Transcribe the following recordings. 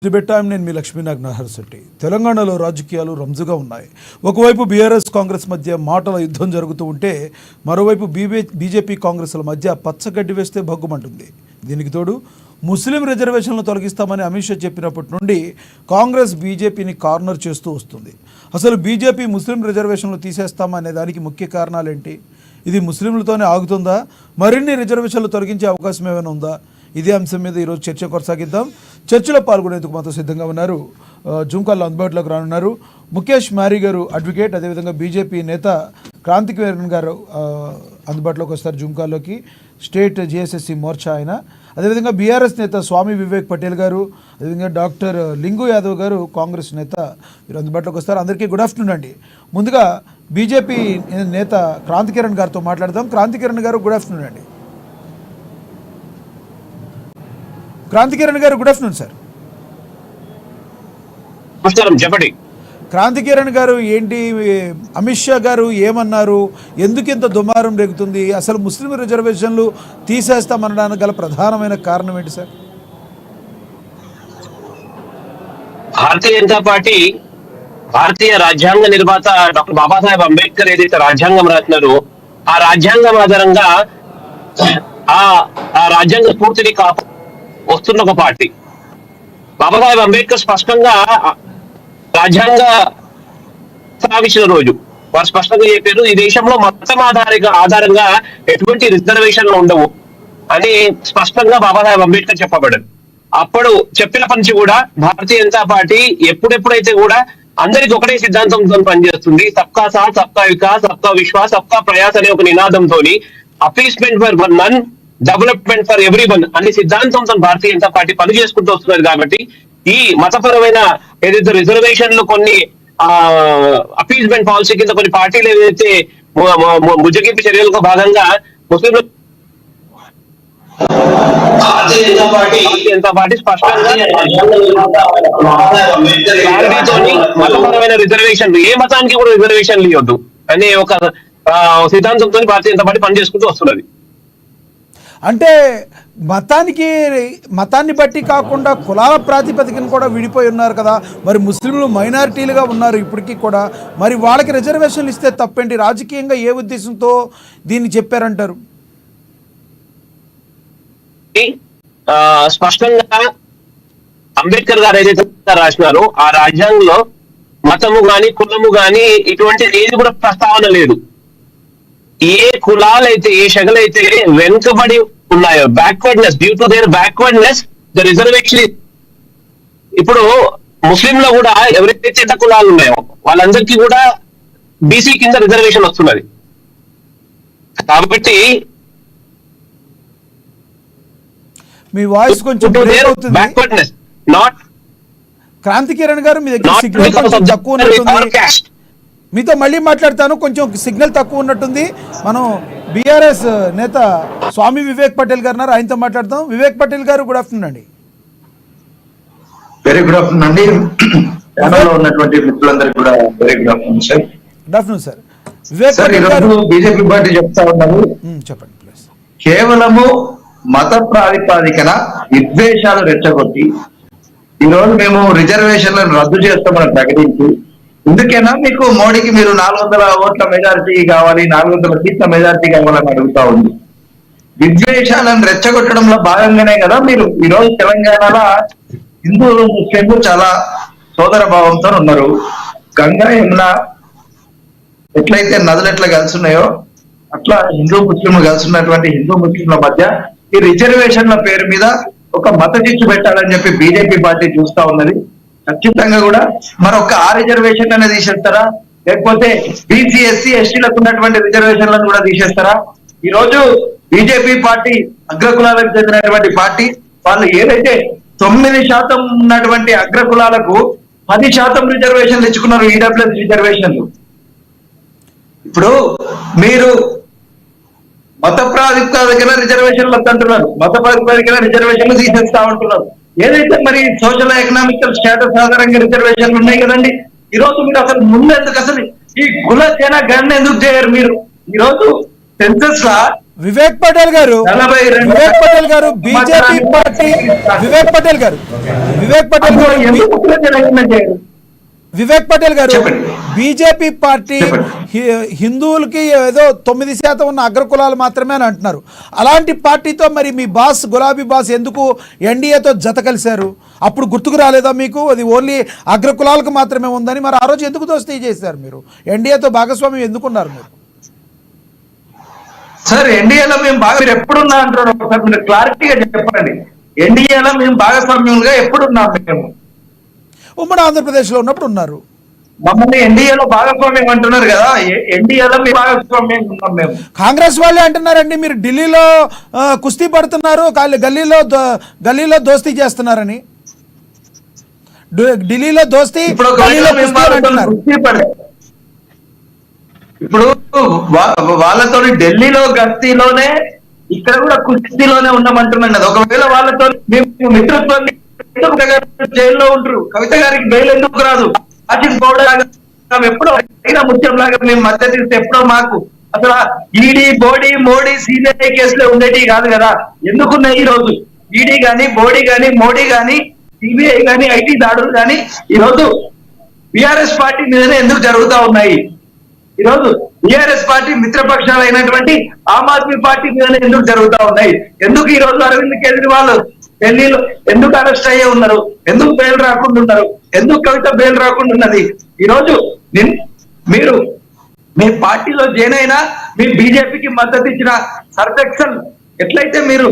నేను మీ లక్ష్మీనాగ్ నరహర్శెట్టి. తెలంగాణలో రాజకీయాలు రంజుగా ఉన్నాయి. ఒకవైపు బీఆర్ఎస్ కాంగ్రెస్ మధ్య మాటల యుద్ధం జరుగుతూ ఉంటే మరోవైపు బీజేపీ కాంగ్రెస్ల మధ్య పచ్చగడ్డి వేస్తే భగ్గుమంటుంది. దీనికి తోడు ముస్లిం రిజర్వేషన్లు తొలగిస్తామని అమిత్ షా చెప్పినప్పటి నుండి కాంగ్రెస్ బీజేపీని కార్నర్ చేస్తూ వస్తుంది. అసలు బీజేపీ ముస్లిం రిజర్వేషన్లు తీసేస్తామనే దానికి ముఖ్య కారణాలేంటి? ఇది ముస్లింలతోనే ఆగుతుందా? మరిన్ని రిజర్వేషన్లు తొలగించే అవకాశం ఏమైనా ఉందా? ఇదే అంశం మీద ఈరోజు చర్చ కొనసాగిద్దాం. చర్చలో పాల్గొనేందుకు మాతో సిద్ధంగా ఉన్నారు, జూమ్ కాల్లో అందుబాటులోకి రానున్నారు ముఖేష్ మ్యారీ గారు, అడ్వకేట్. అదేవిధంగా బీజేపీ నేత క్రాంతికిరణ్ గారు అందుబాటులోకి వస్తారు జూమ్ కాల్లోకి, స్టేట్ జేఎస్ఎస్సీ మోర్చా ఆయన. అదేవిధంగా బీఆర్ఎస్ నేత స్వామి వివేక్ పటేల్ గారు, అదేవిధంగా డాక్టర్ లింగు యాదవ్ గారు కాంగ్రెస్ నేత, వీరు అందుబాటులోకి వస్తారు. అందరికీ గుడ్ ఆఫ్టర్నూన్ అండి. ముందుగా బీజేపీ నేత క్రాంతికిరణ్ గారితో మాట్లాడదాం. క్రాంతికిరణ్ గారు గుడ్ ఆఫ్టర్నూన్ అండి. క్రాంతికిరణ్ గారు గుడ్ ఆఫ్టర్నూన్ సార్. చెప్పండి. క్రాంతికిరణ్ గారు, ఏంటి అమిత్ షా గారు ఏమన్నారు? ఎందుకు ఇంత దుమారం రేగుతుంది? అసలు ముస్లిం రిజర్వేషన్లు తీసేస్తామనడానికి గల ప్రధానమైన కారణం ఏంటి సార్? భారతీయ జనతా పార్టీ, భారతీయ రాజ్యాంగ నిర్మాత డాక్టర్ బాబాసాహెబ్ అంబేద్కర్ ఏదైతే రాజ్యాంగం రాసినారో ఆ రాజ్యాంగం ఆధారంగా ఆ రాజ్యాంగ స్ఫూర్తిని వస్తున్న ఒక పార్టీ. బాబాసాహెబ్ అంబేద్కర్ స్పష్టంగా రాజ్యాంగ స్థాపించిన రోజు వారు స్పష్టంగా చెప్పారు, ఈ దేశంలో మతం ఆధారంగా ఎటువంటి రిజర్వేషన్లు ఉండవు అని స్పష్టంగా బాబాసాహెబ్ అంబేద్కర్ చెప్పబడ్డారు. అప్పుడు చెప్పినప్పటి నుంచి కూడా భారతీయ జనతా పార్టీ ఎప్పుడెప్పుడైతే కూడా అందరికి ఒకటే సిద్ధాంతంతో పనిచేస్తుంది, సబ్కా సాత్ సబ్కా వికాస్ సబ్కా విశ్వాస్ సబ్కా ప్రయాస్ అనే ఒక నినాదంతో appeasement for none development for everyone అనే సిద్ధాంతంతో భారతీయ జనతా పార్టీ పని చేసుకుంటూ వస్తున్నారు. కాబట్టి ఈ మతపరమైన ఏదైతే రిజర్వేషన్లు కొన్ని అపీస్మెంట్ పాలసీ కింద కొన్ని పార్టీలు ఏదైతే ముజ్జగింపు చర్యలకు భాగంగా ముస్లింలు భారతీయ జనతా పార్టీ స్పష్టంగా మతపరమైన రిజర్వేషన్లు ఏ మతానికి కూడా రిజర్వేషన్లు ఇవ్వద్దు అనే ఒక సిద్ధాంతంతో భారతీయ జనతా పార్టీ పనిచేసుకుంటూ వస్తున్నది. అంటే మతాన్ని బట్టి కాకుండా కులాల ప్రాతిపదికన కూడా విడిపోయి ఉన్నారు కదా. మరి ముస్లింలు మైనారిటీలుగా ఉన్నారు ఇప్పటికీ కూడా. మరి వాళ్ళకి రిజర్వేషన్లు ఇస్తే తప్పేంటి? రాజకీయంగా ఏ ఉద్దేశంతో దీన్ని చెప్పారంటారు? స్పష్టంగా అంబేద్కర్ గారు ఏదైతే రాసినారో ఆ రాజ్యాంగంలో మతము గాని కులము గాని ఇటువంటి ఏది కూడా ప్రస్తావన లేదు. ఏ కులాలైతే ఏ షగలైతే వెనుకబడి ఉన్నాయో backwardness, due to their backwardness the reservation. ఇప్పుడు ముస్లింలో కూడా ఎవరైతే చిన్న కులాలు ఉన్నాయో వాళ్ళందరికీ కూడా బీసీ కింద రిజర్వేషన్ వస్తున్నది. కాబట్టి మీ వాయిస్ కొంచెం బ్యాక్వర్డ్నెస్ నాట్. క్రాంతికిరణ్ గారు, మీ దగ్గర సిగ్నల్ కొంచెం తక్కువ ఉన్నట్టుంది. మీతో మళ్ళీ మాట్లాడతాను, కొంచెం సిగ్నల్ తక్కువ ఉన్నట్టుంది. మనం బీఆర్ఎస్ నేత స్వామి వివేక్ పటేల్ గారు ఉన్నారు, ఆయనతో మాట్లాడతాం. వివేక్ పటేల్ గారు గుడ్ ఆఫ్టర్నూన్ అండి. వెరీ గుడ్ ఆఫ్టర్నూన్ అండి. ఉన్నటువంటి మిత్రులందరికీ కూడా very good afternoon sir. Good afternoon sir. Vivek Patel గారు, బీజేపీ పార్టీ చెప్తా ఉన్నారు, చెప్పండి ప్లీజ్. కేవలము మత ప్రాతిపాదికన విద్వేషాలు రెచ్చగొట్టి ఈరోజు మేము రిజర్వేషన్లను రద్దు చేస్తామని ప్రకటించి, ఎందుకైనా మీకు మోడీకి మీరు 400 ఓట్ల మెజారిటీ కావాలి, 400 సీట్ల మెజారిటీ కావాలని అడుగుతా ఉంది. విద్వేషాలను రెచ్చగొట్టడంలో భాగంగానే కదా మీరు ఈరోజు తెలంగాణలో హిందువులు ముస్లింలు చాలా సోదర భావంతో ఉన్నారు. గంగా యమున ఎట్లయితే నదులు ఎట్లా కలిసి ఉన్నాయో అట్లా హిందూ ముస్లింలు కలిసి ఉన్నటువంటి హిందూ ముస్లింల మధ్య ఈ రిజర్వేషన్ల పేరు మీద ఒక మత చిచ్చు పెట్టాలని చెప్పి బీజేపీ పార్టీ చూస్తా ఉన్నది. ఖచ్చితంగా కూడా మరొక ఆ రిజర్వేషన్ అనేది తీసేస్తారా, లేకపోతే బీసీ ఎస్సీ ఎస్టీలకు ఉన్నటువంటి రిజర్వేషన్లను కూడా తీసేస్తారా? ఈ రోజు బీజేపీ పార్టీ అగ్రకులాలకు చెందినటువంటి పార్టీ, వాళ్ళు ఏదైతే 9% ఉన్నటువంటి అగ్రకులాలకు 10% రిజర్వేషన్లు ఇచ్చుకున్నారు, ఈడబ్ల్యూఎస్ రిజర్వేషన్లు. ఇప్పుడు మీరు మత ప్రాతిపదికన రిజర్వేషన్లు అంటున్నారు, మత ప్రాతిపదికన రిజర్వేషన్లు తీసేస్తా ఉంటున్నారు. ఏదైతే మరి సోషల్ ఎకనామికల్ స్టేటస్ ఆధారంగా రిజర్వేషన్లు ఉన్నాయి కదండి. ఈ రోజు మీరు అసలు ముందెందుకు అసలు ఈ కుల జన గణన ఎందుకు చేయరు? మీరు ఈ రోజు సెన్సస్ లా వివేక్ పటేల్ గారు 42 వివేక్ పటేల్ గారు బీజేపీ పార్టీ వివేక్ పటేల్ గారు ఎందుకు పునర్జనగణన చేయరు? వివేక్ పటేల్ గారు చెప్పండి. బీజేపీ పార్టీ చెప్పండి. హిందువులకి ఏదో 9% ఉన్న అగ్రకులాలు మాత్రమే అని అంటున్నారు. అలాంటి పార్టీతో మరి మీ బాస్ గులాబీ బాస్ ఎందుకు ఎన్డీఏతో జత కలిశారు? అప్పుడు గుర్తుకు రాలేదా మీకు అది ఓన్లీ అగ్రకులాలకు మాత్రమే ఉందని? మరి ఆ రోజు ఎందుకు దోస్తీ చేశారు మీరు? ఎన్డీఏతో భాగస్వామ్యం ఎందుకున్నారు మీరు? సార్ ఎన్డీఏలో మేము బాగా మీరు ఎప్పుడున్నా అంటున్నారు, ఒకసారి మీరు క్లారిటీగా చెప్పండి. ఎన్డీఏలో మేము భాగస్వామ్యంగా ఎప్పుడున్నాం? మేము ఉమ్మడి ఆంధ్రప్రదేశ్లో ఉన్నప్పుడు ఉన్నారు. మమ్మల్ని ఎన్డీఏలో భాగస్వామ్యం అంటున్నారు కదా, ఎన్డీఏలో మేము భాగస్వామ్యం ఉన్నాం. మేము కాంగ్రెస్ వాళ్ళే అంటున్నారండి మీరు ఢిల్లీలో కుస్తీ పడుతున్నారు, గల్లీలో దోస్తీ చేస్తున్నారని. ఢిల్లీలో దోస్తీ ఇప్పుడు గల్లీలో కుస్తీ అని అంటున్నారు. ఇప్పుడు వాళ్ళతో ఢిల్లీలో గస్తీలోనే ఇక్కడ కూడా కుస్తీలోనే ఉన్నామంటున్నాం కదా. ఒకవేళ వాళ్ళతో మేము మిత్రత్వం జైల్లో ఉంటారు, కవిత గారికి బెయిల్ ఎందుకు రాదు? ఆశిష్ గౌడ్ ఎప్పుడో అయినా ముత్యం లాగా మేము మద్దతు ఇస్తే ఎప్పుడో మాకు అసలు ఈడీ మోడీ సిబిఐ కేసులో ఉండేవి కాదు కదా. ఎందుకున్నాయి ఈ రోజు? ఈడీ గాని మోడీ గాని సిబిఐ గాని ఐటీ దాడులు గాని ఈ రోజు బిఆర్ఎస్ పార్టీ మీదనే ఎందుకు జరుగుతా ఉన్నాయి? ఈ రోజు బిఆర్ఎస్ పార్టీ మిత్రపక్షాలు అయినటువంటి ఆమ్ ఆద్మీ పార్టీ మీదనే ఎందుకు జరుగుతా ఉన్నాయి? ఎందుకు ఈ రోజు అరవింద్ కేజ్రీవాల్ ఢిల్లీలో ఎందుకు అరెస్ట్ అయ్యే ఉన్నారు? ఎందుకు బెయిల్ రాకుండా ఉన్నారు? ఎందుకు కవిత బెయిల్ రాకుండా ఉన్నది? ఈ రోజు మీరు మీ పార్టీలో జాయిన్ అయినా మీ బీజేపీకి మద్దతు ఇచ్చిన సర్సెక్షన్ ఎట్లయితే మీరు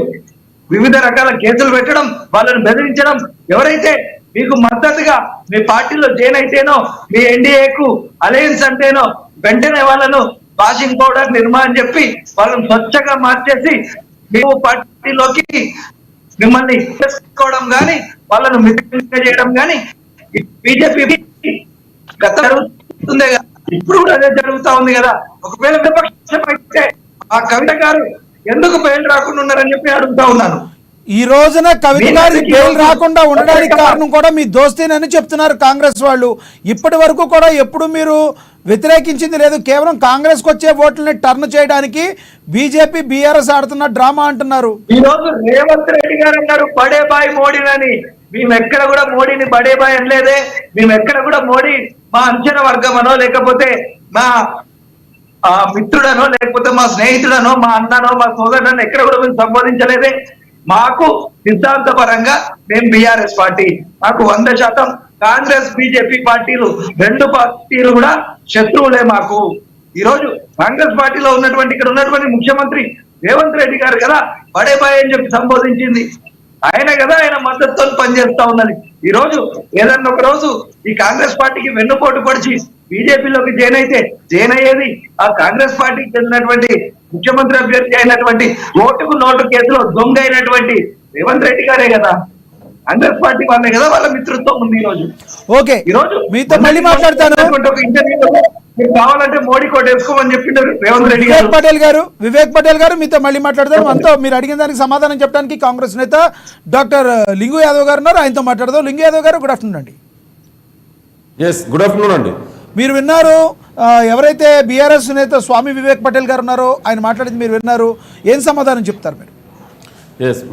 వివిధ రకాల కేసులు పెట్టడం, వాళ్ళని బెదిరించడం, ఎవరైతే మీకు మద్దతుగా మీ పార్టీలో జాయిన్ అయితేనో మీ ఎన్డీఏకు అలయన్స్ అంటేనో వెంటనే వాళ్ళను వాషింగ్ పౌడర్ నిర్మా అని చెప్పి వాళ్ళని స్వచ్ఛగా మార్చేసి మేము పార్టీలోకి మిమ్మల్ని చేసుకోవడం కానీ వాళ్ళను మిత్రంగా చేయడం కానీ బీజేపీ గత జరుగుతుందే కదా, ఇప్పుడు కూడా అదే జరుగుతా ఉంది కదా. ఒకవేళ విపక్షం అయితే ఆ కవిత గారు ఎందుకు బెయిల్ రాకుండా ఉన్నారని చెప్పి అడుగుతా ఉన్నాను. ఈ రోజున కవిత గారి బెయిల్ రాకుండా ఉండడానికి కారణం కూడా మీ దోస్తేనని చెప్తున్నారు కాంగ్రెస్ వాళ్ళు. ఇప్పటి వరకు కూడా ఎప్పుడు మీరు వ్యతిరేకించింది లేదు, కేవలం కాంగ్రెస్ కు వచ్చే ఓట్లని టర్న్ చేయడానికి బీజేపీ బీఆర్ఎస్ ఆడుతున్న డ్రామా అంటున్నారు. ఈ రోజు రేవంత్ రెడ్డి గారు అన్నారు బడే బాయ్ మోడీని. మేము ఎక్కడ కూడా మోడీని బడే బాయ్ అనలేదే. మేము ఎక్కడ కూడా మోడీ మా అంచనా వర్గమనో లేకపోతే మా మిత్రుడనో లేకపోతే మా స్నేహితుడనో మా అన్ననో మా సోదరుడనో ఎక్కడ కూడా మేము సంబోధించలేదే. మాకు సిద్ధాంత పరంగా మేము బీఆర్ఎస్ పార్టీ, మాకు 100% కాంగ్రెస్ బీజేపీ పార్టీలు రెండు పార్టీలు కూడా శత్రువులే మాకు. ఈ రోజు కాంగ్రెస్ పార్టీలో ఉన్నటువంటి ఇక్కడ ఉన్నటువంటి ముఖ్యమంత్రి రేవంత్ రెడ్డి గారు కదా బడే బాయ్ అని చెప్పి సంబోధించింది. ఆయన కదా ఆయన మద్దతుతో పనిచేస్తా ఉన్నది. ఈ రోజు ఏదన్నా ఒక రోజు ఈ కాంగ్రెస్ పార్టీకి వెన్నుపోటు పడిచి బీజేపీలోకి జాయిన్ అయ్యేది ఆ కాంగ్రెస్ పార్టీకి చెందినటువంటి ముఖ్యమంత్రి అభ్యర్థి అయినటువంటి ఓటుకు నోటు కేసులో దొంగ అయినటువంటి రేవంత్ రెడ్డి గారే కదా. కాంగ్రెస్ పార్టీ వాళ్ళే కదా, వాళ్ళ మిత్రత్వం ఉంది ఈ రోజు. ఓకే, ఈ రోజు మీతో మళ్ళీ మాట్లాడతాను. మీరు కావాలంటే మోడీ కోట వేసుకోమని చెప్పిండారు రేవంత్ రెడ్డి గారు. వివేక్ పటేల్ గారు మీతో మళ్ళీ మాట్లాడదాం. అంతా మీరు అడిగిన దానికి సమాధానం చెప్పడానికి కాంగ్రెస్ నేత డాక్టర్ లింగు యాదవ్ గారు ఉన్నారు, ఆయనతో మాట్లాడదాం. లింగు యాదవ్ గారు గుడ్ ఆఫ్టర్నూన్ అండి. గుడ్ ఆఫ్టర్నూన్ అండి. మీరు విన్నారు ఎవరైతే బీఆర్ఎస్ నేత స్వామి వివేక్ పటేల్ గారు ఉన్నారో ఆయన మాట్లాడింది మీరు విన్నారు, ఏం సమాధానం చెప్తారు మీరు?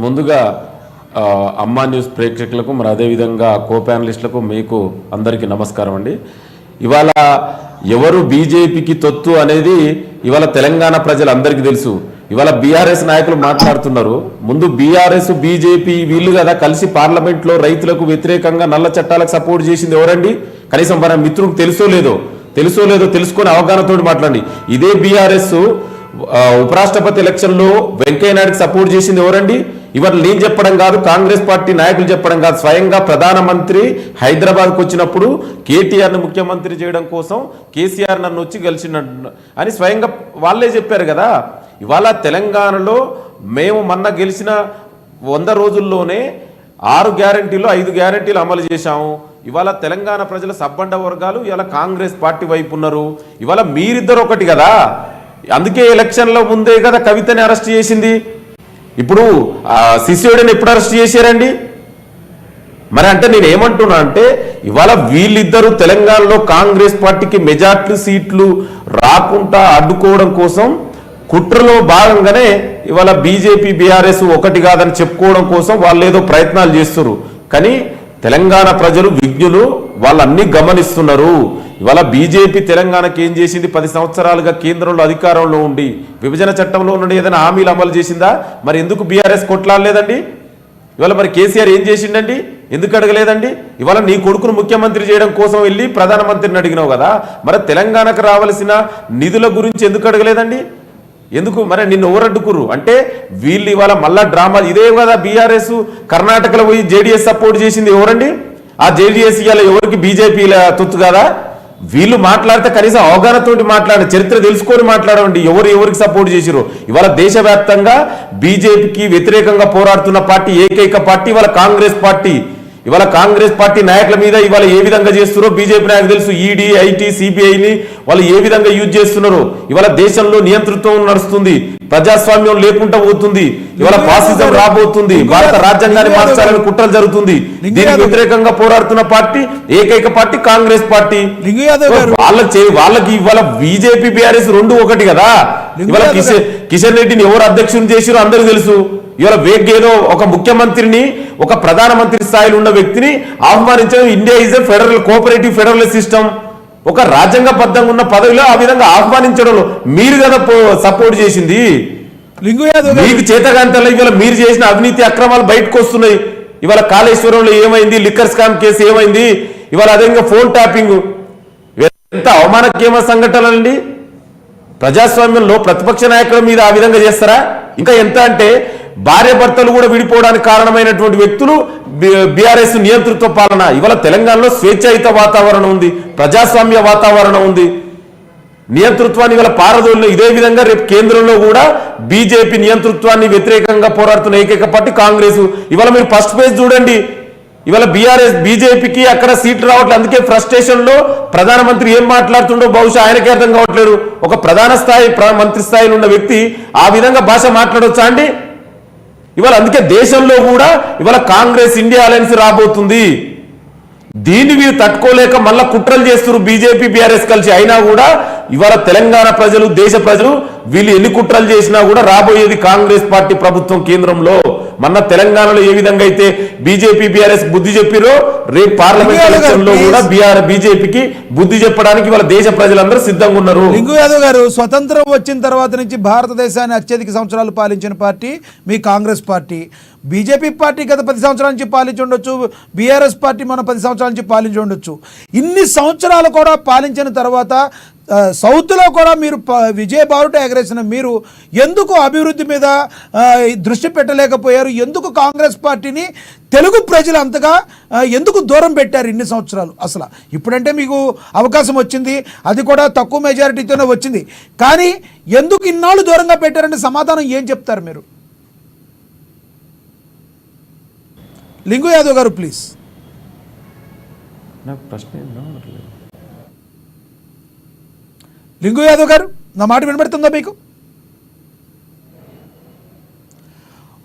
ముందుగా అమ్మా న్యూస్ ప్రేక్షకులకు మరి అదేవిధంగా కో ప్యానలిస్టులకు మీకు అందరికీ నమస్కారం అండి. ఇవాళ ఎవరు బీజేపీకి తొత్తు అనేది ఇవాళ తెలంగాణ ప్రజలందరికీ తెలుసు. ఇవాళ బీఆర్ఎస్ నాయకులు మాట్లాడుతున్నారు. ముందు బీఆర్ఎస్ బీజేపీ వీళ్ళు కదా కలిసి పార్లమెంట్లో రైతులకు వ్యతిరేకంగా నల్ల చట్టాలకు సపోర్ట్ చేసింది ఎవరండి? కనీసం మన మిత్రులకు తెలుసో లేదో తెలుసుకొని అవగాహనతో మాట్లాడండి. ఇదే బీఆర్ఎస్ ఉపరాష్ట్రపతి ఎలక్షన్లో వెంకయ్యనాయుడికి సపోర్ట్ చేసింది ఎవరండి? ఇవాళ నేను చెప్పడం కాదు, కాంగ్రెస్ పార్టీ నాయకులు చెప్పడం కాదు, స్వయంగా ప్రధానమంత్రి హైదరాబాద్కు వచ్చినప్పుడు కేటీఆర్ను ముఖ్యమంత్రి చేయడం కోసం కేసీఆర్ నన్ను వచ్చి గెలిచిన అని స్వయంగా వాళ్ళే చెప్పారు కదా. ఇవాళ తెలంగాణలో మేము మొన్న గెలిచిన 100 రోజుల్లోనే 6 గ్యారంటీలు 5 గ్యారంటీలు అమలు చేశాము. ఇవాళ తెలంగాణ ప్రజల సబ్బండ వర్గాలు ఇవాళ కాంగ్రెస్ పార్టీ వైపు ఉన్నారు. ఇవాళ మీరిద్దరు ఒకటి కదా, అందుకే ఎలక్షన్ల ముందే కదా కవితని అరెస్ట్ చేసింది. ఇప్పుడు సిసోడిని ఎప్పుడు అరెస్ట్ చేశారండి? మరి అంటే నేను ఏమంటున్నా అంటే ఇవాళ వీళ్ళిద్దరూ తెలంగాణలో కాంగ్రెస్ పార్టీకి మెజార్టీ సీట్లు రాకుండా అడ్డుకోవడం కోసం కుట్రలో భాగంగానే ఇవాళ బీజేపీ బీఆర్ఎస్ ఒకటి కాదని చెప్పుకోవడం కోసం వాళ్ళు ఏదో ప్రయత్నాలు చేస్తున్నారు. కానీ తెలంగాణ ప్రజలు విజ్ఞులు, వాళ్ళన్నీ గమనిస్తున్నారు. ఇవాళ బీజేపీ తెలంగాణకి ఏం చేసింది? 10 సంవత్సరాలుగా కేంద్రంలో అధికారంలో ఉండి విభజన చట్టంలో నుండి ఏదైనా హామీలు అమలు చేసిందా? మరి ఎందుకు బీఆర్ఎస్ కొట్లాడలేదండి? ఇవాళ మరి కేసీఆర్ ఏం చేసిండండి? ఎందుకు అడగలేదండి? ఇవాళ నీ కొడుకును ముఖ్యమంత్రి చేయడం కోసం వెళ్ళి ప్రధానమంత్రిని అడిగినావు కదా, మరి తెలంగాణకు రావాల్సిన నిధుల గురించి ఎందుకు అడగలేదండి? ఎందుకు మరి నిన్ను ఎవరడ్డుకుర్రు అంటే వీళ్ళు ఇవాళ మళ్ళా డ్రామా ఇదే కదా. బీఆర్ఎస్ కర్ణాటకలో పోయి జేడీఎస్ సపోర్ట్ చేసింది ఎవరండి? ఆ జేడీఎస్ ఇవాళ ఎవరికి బీజేపీ తొత్తు కదా. వీళ్ళు మాట్లాడితే కనీసం అవగాహనతోటి మాట్లాడే చరిత్ర తెలుసుకొని మాట్లాడండి ఎవరికి సపోర్ట్ చేసిరో. ఇవాళ దేశవ్యాప్తంగా బీజేపీకి వ్యతిరేకంగా పోరాడుతున్న పార్టీ ఏకైక పార్టీ ఇవాళ కాంగ్రెస్ పార్టీ. ఇవాళ కాంగ్రెస్ పార్టీ నాయకుల మీద ఇవాళ ఏ విధంగా చేస్తున్నారో బీజేపీ నాయకులు తెలుసు. ఈడీ, ఐటీ, సిబిఐని వాళ్ళు ఏ విధంగా యూజ్ చేస్తున్నారో. ఇవాళ దేశంలో నియంతృత్వం నడుస్తుంది, ప్రజాస్వామ్యం లేకుండా పోతుంది, ఇవాళ ఫాసిజం రాబోతుంది, భారత రాజ్యాంగాన్ని మార్చాలని కుట్రలు జరుగుతుంది. దీనికి వ్యతిరేకంగా పోరాడుతున్న పార్టీ ఏకైక పార్టీ కాంగ్రెస్ పార్టీ. వాళ్ళకి ఇవాళ బీజేపీ బీఆర్ఎస్ రెండు ఒకటి కదా. ఇవాళ కిషన్ రెడ్డిని ఎవరు అధ్యక్షుని చేసిరో అందరికీ తెలుసు. ఇవాళ వేగేదో ఒక ముఖ్యమంత్రిని, ఒక ప్రధానమంత్రి స్థాయిలో ఉన్న వ్యక్తిని ఆహ్వానించడం. India is a federal cooperative federal system. ఒక రాజ్యాంగబద్ధంగా ఉన్న పదవిలో ఆ విధంగా ఆహ్వానించడంలో మీరు కదా సపోర్ట్ చేసింది. మీకు చేతగాంతలో ఇవాళ మీరు చేసిన అవినీతి అక్రమాలు బయటకు వస్తున్నాయి. ఇవాళ కాళేశ్వరంలో ఏమైంది, లిక్కర్ స్కామ్ కేసు ఏమైంది, ఇవాళ అదే ఫోన్ ట్యాపింగ్, ఎంత అవమానకరమైన సంఘటనలండి. ప్రజాస్వామ్యంలో ప్రతిపక్ష నాయకుల మీద ఆ విధంగా చేస్తారా? ఇంకా ఎంత అంటే భార్య భర్తలు కూడా విడిపోవడానికి కారణమైనటువంటి వ్యక్తులు బీఆర్ఎస్ నియంతృత్వ పాలన. ఇవాళ తెలంగాణలో స్వేచ్ఛాయుత వాతావరణం ఉంది, ప్రజాస్వామ్య వాతావరణం ఉంది. నియంతృత్వాన్ని ఇవాళ పారదోలిన ఇదే విధంగా రేపు కేంద్రంలో కూడా బీజేపీ నియంతృత్వాన్ని వ్యతిరేకంగా పోరాడుతున్న ఏకైక పార్టీ కాంగ్రెస్. ఇవాళ మీరు ఫస్ట్ పేజ్ చూడండి. ఇవాళ బీజేపీకి అక్కడ సీట్లు రావట్లేదు. అందుకే ఫ్రస్ట్రేషన్ లో ప్రధానమంత్రి ఏం మాట్లాడుతుండో బహుశా ఆయనకే అర్థం కావట్లేదు. ఒక ప్రధాన స్థాయి మంత్రి స్థాయిలో ఉన్న వ్యక్తి ఆ విధంగా భాష మాట్లాడొచ్చా అండి? ఇవాళ అందుకే దేశంలో కూడా ఇవాళ కాంగ్రెస్ ఇండియా అలయన్స్ రాబోతుంది. దీన్ని వీరు తట్టుకోలేక మళ్ళా కుట్రలు చేస్తున్నారు బీజేపీ బీఆర్ఎస్ కలిసి. అయినా కూడా ఇవాళ తెలంగాణ ప్రజలు, దేశ ప్రజలు వీళ్ళు ఎన్ని కుట్రలు చేసినా కూడా రాబోయేది కాంగ్రెస్ పార్టీ ప్రభుత్వం కేంద్రంలో. మొన్న తెలంగాణలో ఏ విధంగా అయితే బీజేపీ బీఆర్ఎస్ బుద్ధి చెప్పిరో రేపు పార్లమెంట్ ఎలక్షన్ లో కూడా బీజేపీకి బుద్ధి చెప్పడానికి వాళ్ళ దేశ ప్రజలందరూ సిద్ధంగా ఉన్నారు. లింగు యాదవ్ గారు, స్వతంత్రం వచ్చిన తర్వాత నుంచి భారతదేశాన్ని అత్యధిక సంవత్సరాలు పాలించిన పార్టీ మీ కాంగ్రెస్ పార్టీ. బీజేపీ పార్టీ గత 10 సంవత్సరాల నుంచి పాలించి ఉండొచ్చు, బీఆర్ఎస్ పార్టీ మనం 10 సంవత్సరాల నుంచి పాలించి ఉండొచ్చు. ఇన్ని సంవత్సరాలు కూడా పాలించిన తర్వాత సౌత్లో కూడా మీరు విజయ బారుట ఎగరేసిన మీరు ఎందుకు అభివృద్ధి మీద దృష్టి పెట్టలేకపోయారు? ఎందుకు కాంగ్రెస్ పార్టీని తెలుగు ప్రజలు అంతగా ఎందుకు దూరం పెట్టారు ఇన్ని సంవత్సరాలు? అసలు ఇప్పుడంటే మీకు అవకాశం వచ్చింది, అది కూడా తక్కువ మెజారిటీతోనే వచ్చింది, కానీ ఎందుకు ఇన్నాళ్ళు దూరంగా పెట్టారంటే సమాధానం ఏం చెప్తారు మీరు? లింగు యాదవ్ గారు ప్లీజ్. నాకు ప్రశ్న లింగు యాదవ్ గారు, నా మాట వినబడుతుందా మీకు?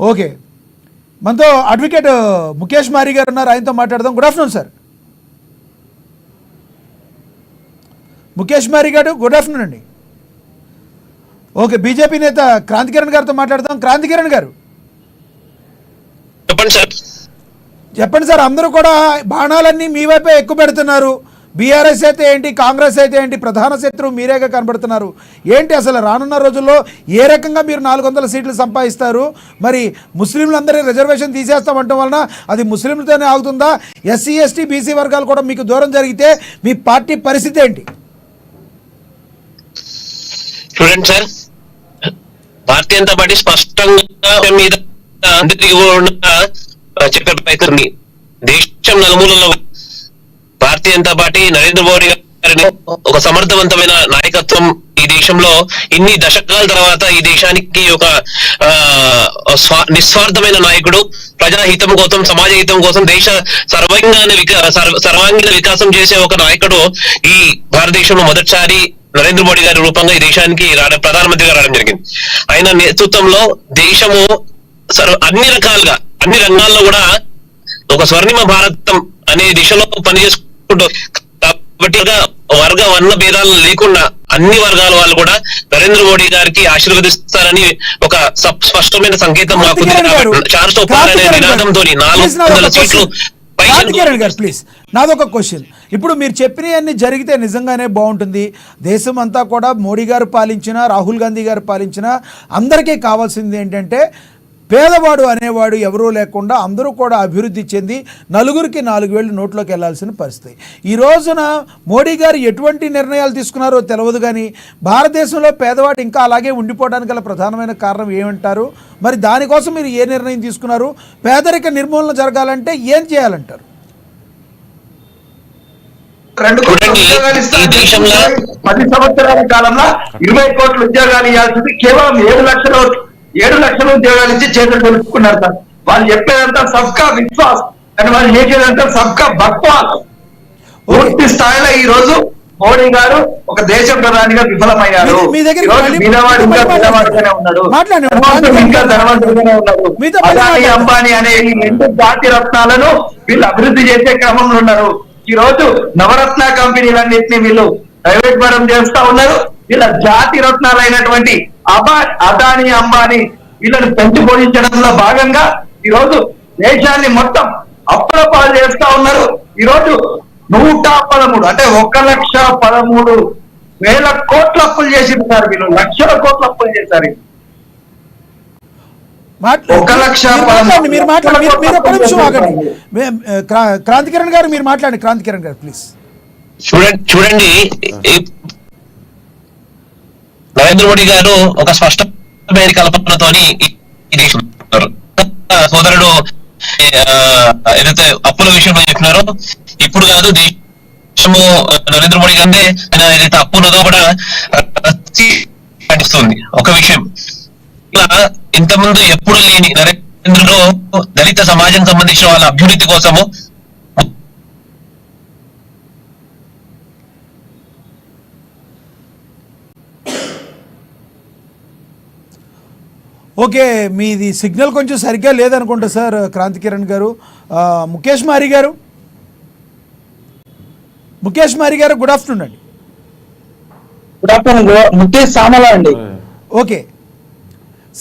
ఓకే, మనతో అడ్వకేట్ ముఖేష్ మారి గారు ఉన్నారు, ఆయనతో మాట్లాడదాం. Good afternoon sir. Mukesh Mari గారు గుడ్ ఆఫ్టర్నూన్ అండి. ఓకే, బీజేపీ నేత క్రాంతికిరణ్ గారితో మాట్లాడదాం. క్రాంతికిరణ్ గారు చెప్పండి సార్. చెప్పండి సార్. అందరూ కూడా బాణాలన్నీ మీ వైపే ఎక్కువ పెడుతున్నారు. బీఆర్ఎస్ అయితే ఏంటి, కాంగ్రెస్ అయితే ఏంటి, ప్రధాన శత్రువు మీరేగా కనబడుతున్నారు. ఏంటి అసలు రానున్న రోజుల్లో ఏ రకంగా మీరు 400 సీట్లు సంపాదిస్తారు? మరి ముస్లింలందరి రిజర్వేషన్ తీసేస్తామంటం వలన అది ముస్లింలతోనే ఆగుతుందా? ఎస్సీ ఎస్టీ బీసీ వర్గాలు కూడా మీకు దూరం జరిగితే మీ పార్టీ పరిస్థితి ఏంటి? చూడండి సార్, భారతీయ జనతా పార్టీ స్పష్టంగా మీద చెప్పే ప్రయత్నం దేశం నలుమూలలో భారతీయ జనతా పార్టీ నరేంద్ర మోడీ గారిని ఒక సమర్థవంతమైన నాయకత్వం ఈ దేశంలో ఇన్ని దశకాల తర్వాత ఈ దేశానికి ఒక నిస్వార్థమైన నాయకుడు, ప్రజాహితం కోసం, సమాజ హితం కోసం, దేశ సర్వాంగీణ వికాసం చేసే ఒక నాయకుడు ఈ భారతదేశంలో మొదటిసారి నరేంద్ర మోడీ గారి రూపంగా ఈ దేశానికి ప్రధానమంత్రిగా రావడం జరిగింది. ఆయన నేతృత్వంలో దేశము అన్ని రకాలుగా అన్ని రంగాల్లో కూడా ఒక స్వర్ణిమ భారతం అనే దిశలో పనిచేసుకుంటూ, కాబట్టి వర్గ వర్ణ భేదాలు లేకుండా అన్ని వర్గాల వాళ్ళు కూడా నరేంద్ర మోడీ గారికి ఆశీర్వదిస్తారని ఒక స్పష్టమైన సంకేతం మాకుంది. చార్తో పార్ అనే నినాదంతో 400 సీట్లు కిరణ్ గారు ప్లీజ్ నాదొక క్వశ్చన్. ఇప్పుడు మీరు చెప్పినవన్నీ జరిగితే నిజంగానే బాగుంటుంది. దేశం అంతా కూడా మోడీ గారు పాలించినా రాహుల్ గాంధీ గారు పాలించినా అందరికీ కావాల్సింది ఏంటంటే పేదవాడు అనేవాడు ఎవరూ లేకుండా అందరూ కూడా అభివృద్ధి చెంది నలుగురికి 4 వేలు నోట్లోకి వెళ్లాల్సిన పరిస్థితి. ఈ రోజున మోడీ గారు ఎటువంటి నిర్ణయాలు తీసుకున్నారో తెలియదు, కానీ భారతదేశంలో పేదవాడు ఇంకా అలాగే ఉండిపోవడానికి గల ప్రధానమైన కారణం ఏమంటారు? మరి దానికోసం మీరు ఏ నిర్ణయం తీసుకున్నారు? పేదరిక నిర్మూలన జరగాలంటే ఏం చేయాలంటారు? 2 కోట్ల ఉద్యోగాలు ఇస్తారు. 10 సంవత్సరాల కాలంలో 20 కోట్ల ఉద్యోగాలు ఇవ్వాల్సింది కేవలం 7 లక్షల ఉద్యోగాలు ఇచ్చి చేతులు కొలుపుకున్నారు సార్. వాళ్ళు చెప్పేదంతా సబ్కా విశ్వాస్ అని, వాళ్ళు చేసేదంతా సబ్కా బక్వాస్. పూర్తి స్థాయిలో ఈ రోజు మోడీ గారు ఒక దేశ ప్రధానిగా విఫలమయ్యారు. బీదవాడు ఇంకా బీదవాడుగానే ఉన్నాడు, ఇంకా ధనవంతుడుగానే ఉన్నాడు. అదాని అంబానీ అనే ఈ 2 జాతి రత్నాలను వీళ్ళు అభివృద్ధి చేసే క్రమంలో ఉన్నారు. ఈ రోజు నవరత్న కంపెనీలన్నింటినీ వీళ్ళు ప్రైవేట్ పరం చేస్తా ఉన్నారు. వీళ్ళ జాతి రత్నాలైనటువంటి అదాని అంబానీ వీళ్ళని పెంచి పోషించడంలో భాగంగా ఈ రోజు దేశాన్ని మొత్తం అప్పుల పాలు చేస్తా ఉన్నారు. ఈ రోజు 113 అంటే 1,13,000 కోట్ల అప్పులు చేసినారు. వీళ్ళు లక్షల కోట్ల అప్పులు చేశారు. 1,13,000 క్రాంతికిరణ్ గారు మీరు మాట్లాడండి. క్రాంతికిరణ్ గారు ప్లీజ్. చూడండి, నరేంద్ర మోడీ గారు ఒక స్పష్టమైన కల్పనతోని ఈ దేశం సోదరుడు ఏదైతే అప్పుల విషయంలో చెప్పినారో ఇప్పుడు కాదు, దేశము నరేంద్ర మోడీ గారే ఆయన ఏదైతే అప్పు ఉన్నదో కూడా పాటిస్తుంది. ఒక విషయం, ఇలా ఇంతకుముందు ఎప్పుడు లేని నరేంద్రుడు దళిత సమాజం సంబంధించిన వాళ్ళ అభివృద్ధి కోసము ఓకే, మీది సిగ్నల్ కొంచెం సరిగ్గా లేదనుకుంటా సార్ క్రాంతికిరణ్ గారు. ముఖేష్ మారి గారు గుడ్ ఆఫ్టర్నూన్ అండి. Good afternoon. ముఖేష్ సామల అండి. ఓకే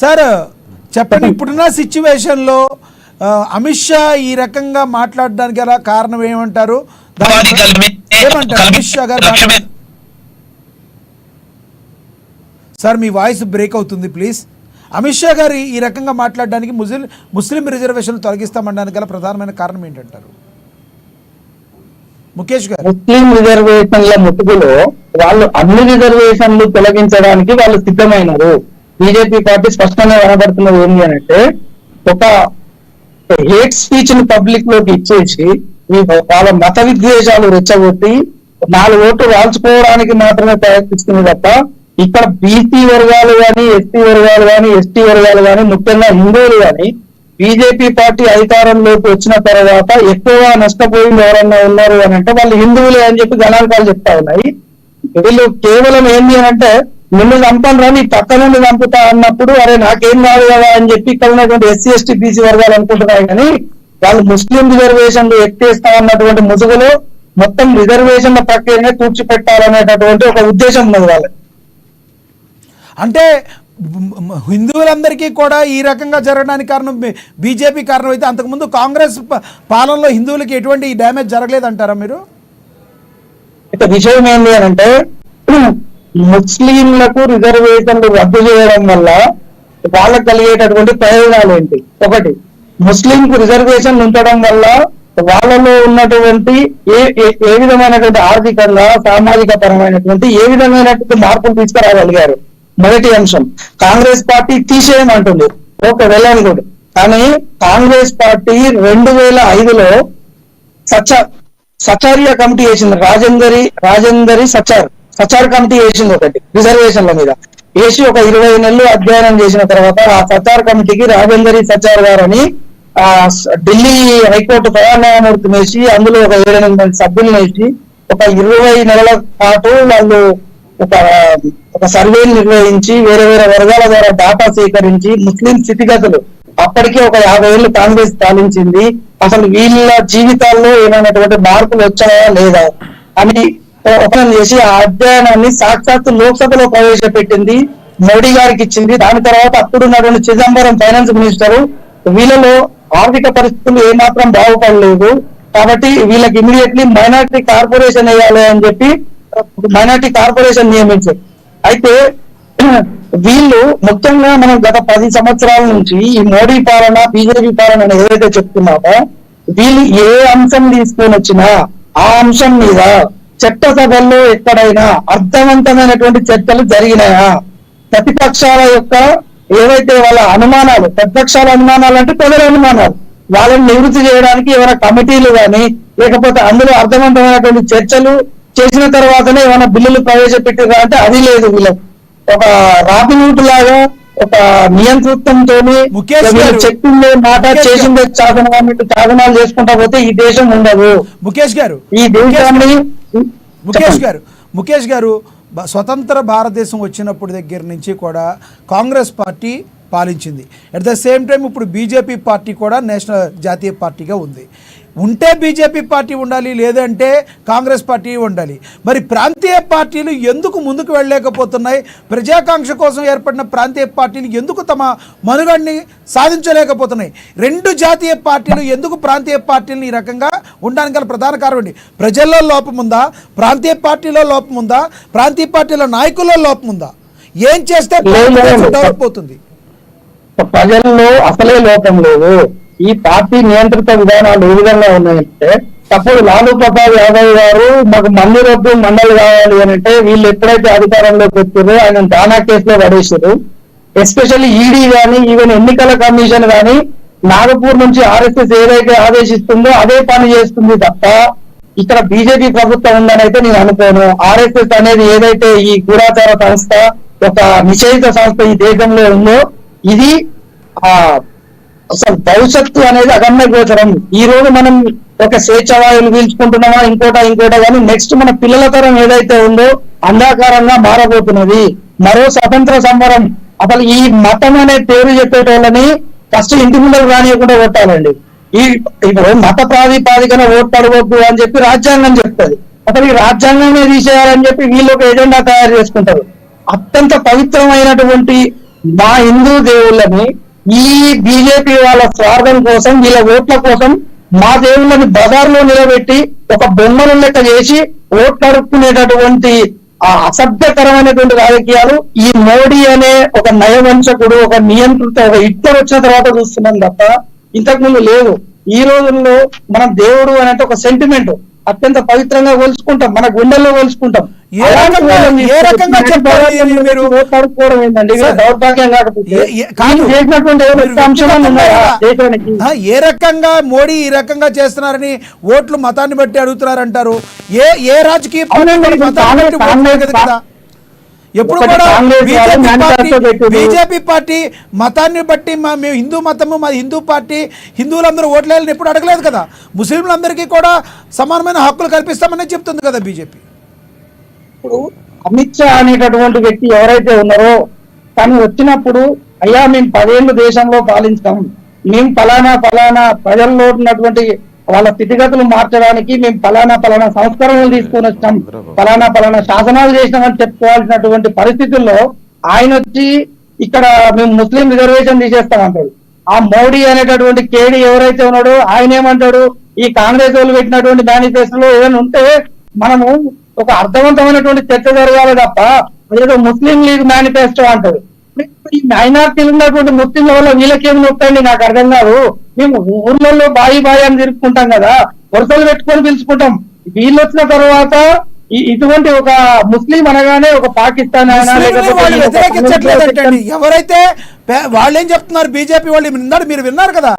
సార్ చెప్పండి, ఇప్పుడున్న సిచ్యువేషన్లో అమిత్ షా ఈ రకంగా మాట్లాడడానికి గల కారణం ఏమంటారు? ఏమంటారు అమిత్ షా గారు? సార్ మీ వాయిస్ బ్రేక్ అవుతుంది ప్లీజ్. అమిత్ షా గారు ఈ రకంగా మాట్లాడడానికి ముస్లిం రిజర్వేషన్లు తొలగిస్తామనడానికి గల ప్రధానమైన కారణం ఏంటంటారు ముఖేష్ గారు? ముస్లిం రిజర్వేషన్ల ముట్టుకులో వాళ్ళు అన్ని రిజర్వేషన్లు తొలగించడానికి వాళ్ళు సిద్ధమైనారు. బీజేపీ పార్టీ స్పష్టంగా కనబడుతున్నది ఏంటి అంటే, ఒక హేట్ స్పీచ్ ని పబ్లిక్ లోకి ఇచ్చేసి వాళ్ళ మత విద్వేషాలు రెచ్చగొట్టి 4 ఓట్లు రాల్చుకోవడానికి మాత్రమే ప్రయత్నిస్తుంది తప్ప ఇక్కడ బీసీ వర్గాలు కానీ, ఎస్సీ వర్గాలు కానీ, ఎస్టీ వర్గాలు కానీ, ముఖ్యంగా హిందువులు కానీ బీజేపీ పార్టీ అధికారంలోకి వచ్చిన తర్వాత ఎక్కువగా నష్టపోయింది ఎవరన్నా ఉన్నారు అని అంటే వాళ్ళు హిందువులే అని చెప్పి గణాంకాలు చెప్తా ఉన్నాయి. వీళ్ళు కేవలం ఏంటి అని అంటే, నిన్ను చంపను నీ పక్క నుండి చంపుతా అన్నప్పుడు అరే నాకేం కాదు కదా అని చెప్పి ఇక్కడ ఉన్నటువంటి ఎస్సీ ఎస్టీ బీసీ వర్గాలు అనుకుంటున్నాయి. కానీ వాళ్ళు ముస్లిం రిజర్వేషన్లు ఎత్తేస్తా అన్నటువంటి ముసుగులో మొత్తం రిజర్వేషన్ల ప్రక్రియనే పూడ్చిపెట్టాలనేటటువంటి ఒక ఉద్దేశం ఉన్నది వాళ్ళకి. అంటే హిందువులందరికీ కూడా ఈ రకంగా జరగడానికి కారణం బీజేపీ కారణం అయితే, అంతకుముందు కాంగ్రెస్ పాలనలో హిందువులకి ఎటువంటి డ్యామేజ్ జరగలేదంటారా మీరు? ఇక విషయం ఏంటి అని అంటే, ముస్లింలకు రిజర్వేషన్లు రద్దు చేయడం వల్ల వాళ్ళకు కలిగేటటువంటి ప్రయోజనాలు ఏంటి? ఒకటి, ముస్లింకు రిజర్వేషన్లు ఉంచడం వల్ల వాళ్ళలో ఉన్నటువంటి ఏ విధమైనటువంటి ఆర్థికంగా సామాజిక పరమైనటువంటి ఏ విధమైనటువంటి మార్పులు తీసుకురాగలిగారు. మొదటి అంశం. కాంగ్రెస్ పార్టీ తీసేయమంటుంది, ఓకే వెళ్ళాలి కూడా. కానీ కాంగ్రెస్ పార్టీ 2005లో సచార్య కమిటీ వేసింది. రాజేందరి సచార్ కమిటీ వేసింది ఒకటి రిజర్వేషన్ల మీద వేసి ఒక 20 నెలలు అధ్యయనం చేసిన తర్వాత ఆ సచార్ కమిటీకి రాజేందరి సచార్ గారని ఢిల్లీ హైకోర్టు ప్రధాన న్యాయమూర్తిని వేసి అందులో ఒక 7-8 మంది సభ్యులను వేసి ఒక 20 నెలల పాటు వాళ్ళు ఒక సర్వేలు నిర్వహించి వేరే వర్గాల ద్వారా డాటా సేకరించి ముస్లిం స్థితిగతులు అప్పటికే ఒక 50 ఏళ్ళు కాంగ్రెస్ పాలించింది, అసలు వీళ్ళ జీవితాల్లో ఏమైనటువంటి మార్పులు వచ్చాయా లేదా అని ఓపెన్ చేసి ఆ అధ్యయనాన్ని సాక్షాత్తు లోక్సభలో ప్రవేశపెట్టింది, మోడీ గారికి ఇచ్చింది. దాని తర్వాత అప్పుడున్నటువంటి చిదంబరం ఫైనాన్స్ మినిస్టర్, వీళ్ళలో ఆర్థిక పరిస్థితులు ఏమాత్రం బాగుపడలేదు కాబట్టి వీళ్ళకి ఇమీడియట్లీ మైనారిటీ కార్పొరేషన్ వేయాలి అని చెప్పి మైనారిటీ కార్పొరేషన్ నియమించారు. అయితే వీళ్ళు ముఖ్యంగా మనం గత 10 సంవత్సరాల నుంచి ఈ మోడీ పాలన, బీజేపీ పాలన ఏదైతే చెప్తున్నామో, వీళ్ళు ఏ అంశం తీసుకొని వచ్చినా ఆ అంశం మీద చట్టసభల్లో ఎక్కడైనా అర్థవంతమైనటువంటి చర్చలు జరిగినాయా? ప్రతిపక్షాల యొక్క ఏవైతే వాళ్ళ అనుమానాలు, ప్రతిపక్షాల అనుమానాలు అంటే ప్రజల అనుమానాలు, వాళ్ళని నివృత్తి చేయడానికి ఏమైనా కమిటీలు కానీ లేకపోతే అందులో అర్థవంతమైనటువంటి చర్చలు చేసిన తర్వాతనే ఏమైనా బిల్లులు ప్రవేశపెట్టారా అంటే అది లేదు. వీళ్ళకి ఒక రాబినూట్ లాగా ఒక నియంతృత్వంతో చెప్పిందే మాట చేసిందే సాధన అన్నట్టు సాధనాలు చేసుకుంటా పోతే ఈ దేశం ఉండదు. ముఖేష్ గారు, ఈ దేశాన్ని ముఖేష్ గారు స్వతంత్ర భారతదేశం వచ్చినప్పుడు దగ్గర నుంచి కూడా కాంగ్రెస్ పార్టీ పాలించింది. అట్ ద సేమ్ టైం ఇప్పుడు బీజేపీ పార్టీ కూడా నేషనల్ జాతీయ పార్టీగా ఉంది. ఉంటే బీజేపీ పార్టీ ఉండాలి, లేదంటే కాంగ్రెస్ పార్టీ ఉండాలి. మరి ప్రాంతీయ పార్టీలు ఎందుకు ముందుకు వెళ్ళలేకపోతున్నాయి? ప్రజాకాంక్ష కోసం ఏర్పడిన ప్రాంతీయ పార్టీలు ఎందుకు తమ మనుగడని సాధించలేకపోతున్నాయి? 2 జాతీయ పార్టీలు ఎందుకు ప్రాంతీయ పార్టీలను ఈ రకంగా ఉండడానికి గల ప్రధాన కారణం అండి. ప్రజల్లో లోపం ఉందా? ప్రాంతీయ పార్టీలో లోపం ఉందా? ప్రాంతీయ పార్టీల నాయకుల్లో లోపం ఉందా? ఏం చేస్తే డెవలప్ అవుతుంది? ప్రజల్లో అసలే లోపం లేదు. ఈ పార్టీ నియంత్రిత విధానాలు ఏ విధంగా ఉన్నాయంటే, అప్పుడు లాలూ ప్రసాద్ యాదవ్ గారు మాకు మంది రద్దు మండలి కావాలి అని అంటే వీళ్ళు ఎప్పుడైతే అధికారంలోకి వచ్చారో ఆయన దానా కేసులో పడేసారు. ఎస్పెషల్లీ ఈడీ కానీ ఈవెన్ ఎన్నికల కమిషన్ కానీ నాగపూర్ నుంచి ఆర్ఎస్ఎస్ ఏదైతే ఆదేశిస్తుందో అదే పని చేస్తుంది తప్ప ఇక్కడ బీజేపీ ప్రభుత్వం ఉందని అయితే నేను అనుకోను. ఆర్ఎస్ఎస్ అనేది ఏదైతే ఈ గూఢాచార సంస్థ, ఒక నిషేధిత సంస్థ ఈ దేశంలో ఉందో, ఇది అసలు భవిష్యత్తు అనేది అగమ్య గోచరం. ఈ రోజు మనం ఒక స్వేచ్ఛావాయువులు పీల్చుకుంటున్నామా ఇంకోటా కానీ నెక్స్ట్ మన పిల్లల తరం ఏదైతే ఉందో అంధాకారంగా మారబోతున్నది. మరో స్వతంత్ర సంబరం. అసలు ఈ మతం అనే పేరు చెప్పేటోళ్ళని ఫస్ట్ ఇంటి ముందర రానియకుండా కొట్టాలండి. ఇప్పుడు మత ప్రాతిపాదికన ఓటు పడవద్దు అని చెప్పి రాజ్యాంగం చెప్తుంది. అసలు ఈ రాజ్యాంగాన్ని తీసేయాలని చెప్పి వీళ్ళు ఒక ఎజెండా తయారు చేసుకుంటారు. అత్యంత పవిత్రమైనటువంటి మా హిందూ దేవుళ్ళని ఈ బీజేపీ వాళ్ళ స్వార్థం కోసం, వీళ్ళ ఓట్ల కోసం మా దేవుళ్ళని బజార్లో నిలబెట్టి ఒక బొమ్మల లెక్క చేసి ఓట్లు అడుక్కునేటటువంటి ఆ అసభ్యకరమైనటువంటి రాజకీయాలు ఈ మోడీ అనే ఒక నయవంచకుడు, ఒక నియంత్రిత, ఒక హిట్లర్ వచ్చిన తర్వాత చూస్తున్నాం తప్ప ఇంతకు ముందు లేదు. ఈ రోజుల్లో మనం దేవుడు అనేది ఒక సెంటిమెంట్ అత్యంత పవిత్రంగా కొలుచుకుంటాం, మన గుండెల్లో కొలుచుకుంటాం. ఏ రకంగా చెప్పాలి మీరు? దౌర్భాగ్యం కాకపోతే ఏ రకంగా మోడీ ఈ రకంగా చేస్తున్నారని ఓట్లు మతాన్ని బట్టి అడుగుతున్నారంటారు? ఏ రాజకీయ కదా ఎప్పుడు కూడా బీజేపీ పార్టీ మతాన్ని బట్టి మేము హిందూ మతము, మా హిందూ పార్టీ, హిందువులందరూ ఓట్లేయాలని ఎప్పుడు అడగలేదు కదా. ముస్లింలందరికీ కూడా సమానమైన హక్కులు కల్పిస్తామని చెప్తుంది కదా బీజేపీ. ఇప్పుడు అమిత్ షా అనేటటువంటి వ్యక్తి ఎవరైతే ఉన్నారో తను వచ్చినప్పుడు అయ్యా మేము 10 ఏళ్ళు దేశంలో పాలించాం, మేము ఫలానా ప్రజల్లో ఉన్నటువంటి వాళ్ళ స్థితిగతులు మార్చడానికి మేము ఫలానా సంస్కరణలు తీసుకొని వచ్చాం, ఫలానా శాసనాలు చేసినామని చెప్పుకోవాల్సినటువంటి పరిస్థితుల్లో ఆయన వచ్చి ఇక్కడ మేము ముస్లిం రిజర్వేషన్ తీసేస్తామంటాడు. ఆ మోడీ అనేటటువంటి కేడీ ఎవరైతే ఉన్నాడో ఆయన ఏమంటాడు, ఈ కాంగ్రెస్ వాళ్ళు పెట్టినటువంటి మేనిఫెస్టోలో ఏదైనా ఉంటే మనము ఒక అర్థవంతమైనటువంటి చర్చ జరగాలి తప్ప ఏదో ముస్లిం లీగ్ మేనిఫెస్టో అంటారు. ఈ మైనార్టీలు ఉన్నటువంటి ముస్లింల వల్ల వీళ్ళకేమి నొప్పండి నాకు అర్థం కాదు. మేము ఊర్లలో బాయి అని తిరుపుకుంటాం కదా, వరుసలు పెట్టుకొని పిలుచుకుంటాం. వీళ్ళు వచ్చిన తర్వాత ఇటువంటి ఒక ముస్లిం అనగానే ఒక పాకిస్తాన్ అయినా ఎవరైతే వాళ్ళు ఏం చెప్తున్నారు బీజేపీ వాళ్ళు మీరు విన్నారు కదా,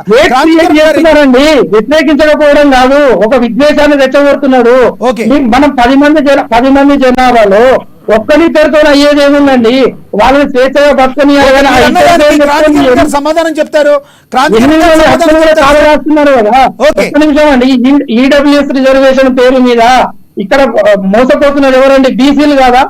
చేస్తున్నారండి. వ్యతిరేకించకపోవడం కాదు, ఒక విద్వేషాన్ని రెచ్చగొడుతున్నాడు. మనం 10 మంది జనాభాలో ఒక్కరిద్దరితో అయ్యేది ఏముందండి? వాళ్ళని స్వేచ్ఛగా బతుకొని సమాధానం చెప్తారు. రాస్తున్నారు కదా. ఒక్క నిమిషం అండి, ఈడబ్ల్యూఎస్ రిజర్వేషన్ పేరు మీద ఇక్కడ మోసపోతున్నారు ఎవరండి? బీసీలు కదా.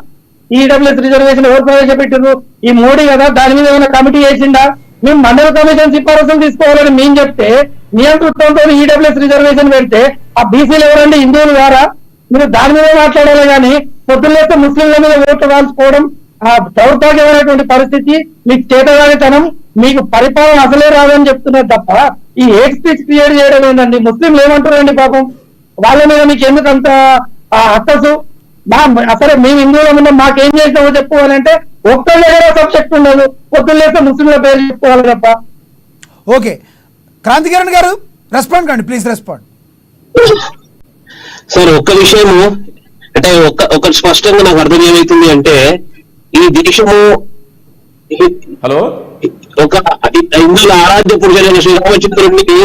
ఈడబ్ల్యూఎస్ రిజర్వేషన్ ఎవరు ప్రవేశపెట్టారు? ఈ మోడీ కదా. దాని మీద ఏమైనా కమిటీ వేసిందా? మేము మండల కమిషన్ సిఫారసులు తీసుకోవాలని మేము చెప్తే నియంతృత్వంతో ఈడబ్ల్యూఎస్ రిజర్వేషన్ పెడితే ఆ బీసీలు ఎవరండి? హిందువులు గారా? మీరు దాని మీద మాట్లాడాలి కానీ పొద్దున్నేస్తే ముస్లింల మీద ఓట్లు రాల్చుకోవడం దౌర్భాగ్యమైనటువంటి పరిస్థితి, మీకు చేతగానితనం, మీకు పరిపాలన అసలే రాదని చెప్తున్నారు తప్ప ఈ హేట్ స్పీచ్ క్రియేట్ చేయడం ఏంటండి? ముస్లింలు ఏమంటారండి పాపం? వాళ్ళ మీద మీకు ఎందుకు అంత అక్కసు? అసలు మేము హిందువుల మీద మాకేం చేసినామో చెప్పుకోవాలంటే ఒక్కళ్ళ దగ్గర సబ్జెక్ట్ ఉండదు, పొద్దున్నేస్తే ముస్లింల పేరు చెప్పుకోవాలి తప్ప. ఓకే, క్రాంతికిరణ్ గారు రెస్పాండ్ కండి, ప్లీజ్ రెస్పాండ్. సార్, ఒక్క విషయము అంటే ఒక స్పష్టంగా నాకు అర్థం ఏమైతుంది అంటే, ఈ దేశము హలో ఒక హిందువుల ఆరాధ్య పురుషులైన శ్రీరామచంద్రుడిని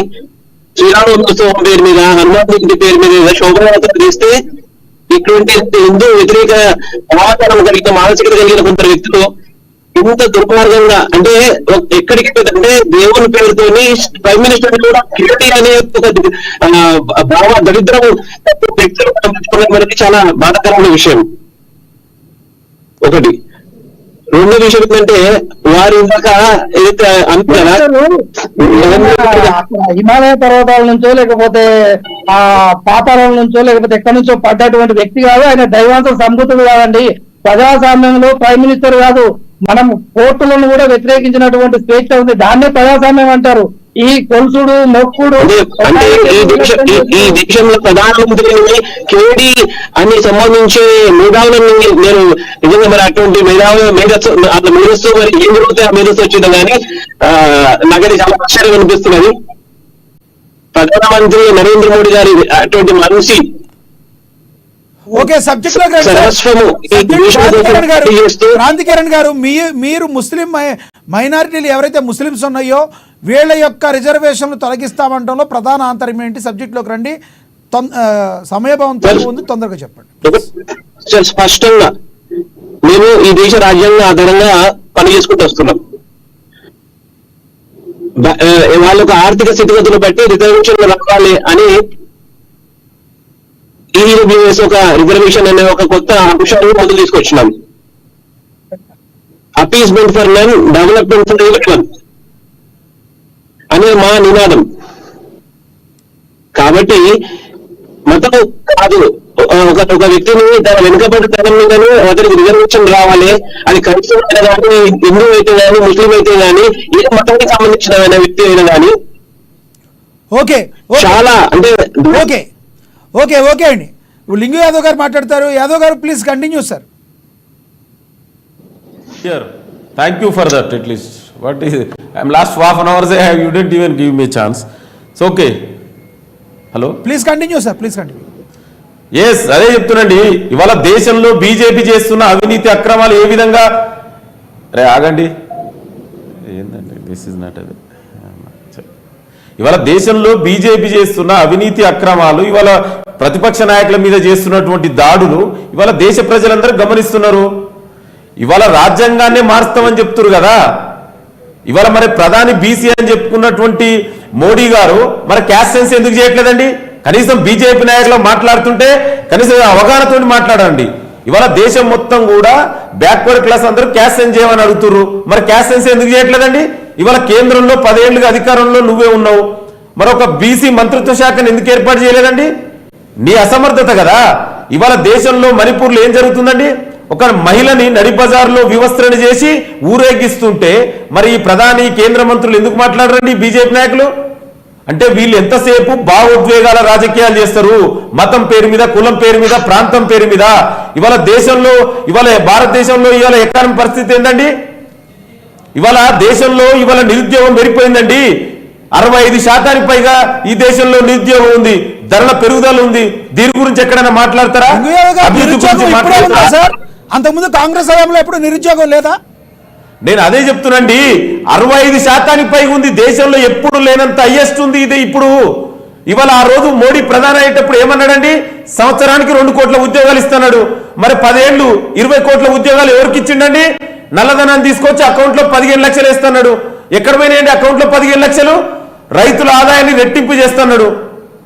శ్రీరామోత్సవం పేరు మీద, హనుమాన్ జయంతి పేరు మీద శోభయాత్ర చేస్తే ఇటువంటి హిందూ వ్యతిరేక సమాచారం కలిగిన మానసికత కలిగిన కొందరు వ్యక్తులు ఇంత దుర్మార్గంగా అంటే ఎక్కడికి అంటే దేవుని పేరుతోని ప్రైమ్ మినిస్టర్ కూడా కిరటి అనే ఒక భావ దరిద్రము వ్యక్తులు మనకి చాలా బాధాకరమైన విషయం. ఒకటి. రెండో విషయం ఏంటంటే వారు ఇందాక ఏదైతే అనుకున్నారా హిమాలయ పర్వతాల నుంచో లేకపోతే ఆ పాతాళం నుంచో లేకపోతే ఎక్కడి నుంచో పడ్డటువంటి వ్యక్తి కాదు, ఆయన దైవాంశ సంభూతుడు కాదండి. ప్రజాస్వామ్యంలో ప్రైమ్ మినిస్టర్ కాదు, మనం కోర్టులను కూడా వ్యతిరేకించినటువంటి స్వేచ్ఛ ఉంది, దాన్నే ప్రజాస్వామ్యం అంటారు. ఈ కొలుసుడు మొక్కుడు అంటే ఈ దేశంలో ప్రధానమంత్రిని కేడి అని సంబంధించే మేధావులను నేను నిజంగా మరి అటువంటి మేధస్సు మరి ఏం జరుగుతాయి ఆ మేధస్సు వచ్చిందో కానీ నాకైతే చాలా ఆశ్చర్యం అనిపిస్తున్నది. ప్రధానమంత్రి నరేంద్ర మోడీ గారి అటువంటి మనిషి ఓకే, సబ్జెక్ట్ క్రాంతికిరణ్ గారు, మీరు ముస్లిం మైనారిటీలు ఎవరైతే ముస్లిమ్స్ ఉన్నాయో వీళ్ళ యొక్క రిజర్వేషన్లు తొలగిస్తామంటంలో ప్రధాన ఆంతర్యం ఏంటి? సబ్జెక్ట్లోకి రండి, సమయభావంతో ఉంది, తొందరగా చెప్పండి. స్పష్టంగా మేము ఈ దేశ రాజ్యాంగ ఆధారంగా పనిచేసుకుంటూ వస్తున్నాం. వాళ్ళ యొక్క ఆర్థిక స్థితిగతులు బట్టి రిజర్వేషన్లు రావాలి అని ఈడబ్ల్యూఎస్ ఒక రిజర్వేషన్ అనే ఒక కొత్త అంశాన్ని మొదలు తీసుకొచ్చినాం. Appeasement for men, development for everyone అనే మా నినాదం. కాబట్టి మతం కాదు, ఒక వ్యక్తిని తన వెనుకబడి తనం మీదను అతనికి రిజర్వేషన్ రావాలి, అది కనీసం అయినా కానీ హిందూ అయితే కానీ ముస్లిం అయితే కానీ ఏ మతానికి సంబంధించిన వ్యక్తి అయినా కానీ చాలా అంటే ఓకే ఓకే ఓకే అండి. ఇప్పుడు లింగు యాదవ్ గారు మాట్లాడతారు. యాదవ్ గారు please continue sir. Thank you for that. At least what is it? I'm last half an hour say you didn't even give me a chance. It's okay. Hello, please continue sir, please continue. Yes, అదే చెప్తున్నాండి. ఇవాళ దేశంలో BJP చేస్తున్న అవినీతి అక్రమాలు ఏ విధంగా, అరే ఆగండి, ఏంటండి దిస్ ఇస్ నాట్ అది. ఇవాళ దేశంలో బీజేపీ చేస్తున్న అవినీతి అక్రమాలు, ఇవాళ ప్రతిపక్ష నాయకుల మీద చేస్తున్నటువంటి దాడులు ఇవాళ దేశ ప్రజలందరూ గమనిస్తున్నారు. ఇవాళ రాజ్యాంగాన్నే మారుస్తామని చెప్తున్నారు కదా. ఇవాళ మరి ప్రధాని బీసీ అని చెప్పుకున్నటువంటి మోడీ గారు మరి క్యాస్ట్ సెన్స్ ఎందుకు చేయట్లేదండి? కనీసం బీజేపీ నాయకులు మాట్లాడుతుంటే కనీసం అవగాహనతో మాట్లాడండి. ఇవాళ దేశం మొత్తం కూడా బ్యాక్వర్డ్ క్లాస్ అందరూ క్యాస్ట్ సెన్స్ చేయమని అడుగుతున్నారు. మరి క్యాస్ట్ సెన్స్ ఎందుకు చేయట్లేదండి? ఇవాళ కేంద్రంలో 10 ఏళ్లుగా అధికారంలో నువ్వే ఉన్నావు, మరొక బీసీ మంత్రిత్వ శాఖను ఎందుకు ఏర్పాటు చేయలేదండి? నీ అసమర్థత కదా. ఇవాళ దేశంలో మణిపూర్లో ఏం జరుగుతుందండి? ఒక మహిళని నడి బజార్లో వివస్త్రణ చేసి ఊరేగిస్తుంటే మరి ఈ ప్రధాని కేంద్ర మంత్రులు ఎందుకు మాట్లాడరండి బీజేపీ నాయకులు? అంటే వీళ్ళు ఎంతసేపు భావోద్వేగాల రాజకీయాలు చేస్తారు, మతం పేరు మీద, కులం పేరు మీద, ప్రాంతం పేరు మీద. ఇవాళ దేశంలో, ఇవాళ భారతదేశంలో ఇవాళ ఎకానమీ పరిస్థితి ఏంటండి? ఇవాళ దేశంలో ఇవాళ నిరుద్యోగం పెరిగిపోయిందండి. 65% పైగా ఈ దేశంలో నిరుద్యోగం ఉంది, ధరల పెరుగుదల ఉంది. దీని గురించి ఎక్కడైనా మాట్లాడతారా? అంతకుముందు కాంగ్రెస్ హయాంలో ఎప్పుడు నిరుద్యోగం లేదా? నేను అదే చెప్తున్నాండి. 65% పైగా ఉంది దేశంలో, ఎప్పుడు లేనంత హైయెస్ట్ ఉంది ఇది ఇప్పుడు. ఇవాళ ఆ రోజు మోడీ ప్రధాని అయ్యేటప్పుడు ఏమన్నాడండి? సంవత్సరానికి 2 కోట్ల ఉద్యోగాలు ఇస్తున్నాడు. మరి 10 ఏళ్ళు 20 కోట్ల ఉద్యోగాలు ఎవరికి ఇచ్చిండండి? నల్లధనాన్ని తీసుకొచ్చి అకౌంట్ లో 15 లక్షలు వేస్తున్నాడు. ఎక్కడ పోయినాయండి అకౌంట్ లో 15 లక్షలు? రైతుల ఆదాయాన్ని రెట్టింపు చేస్తున్నాడు.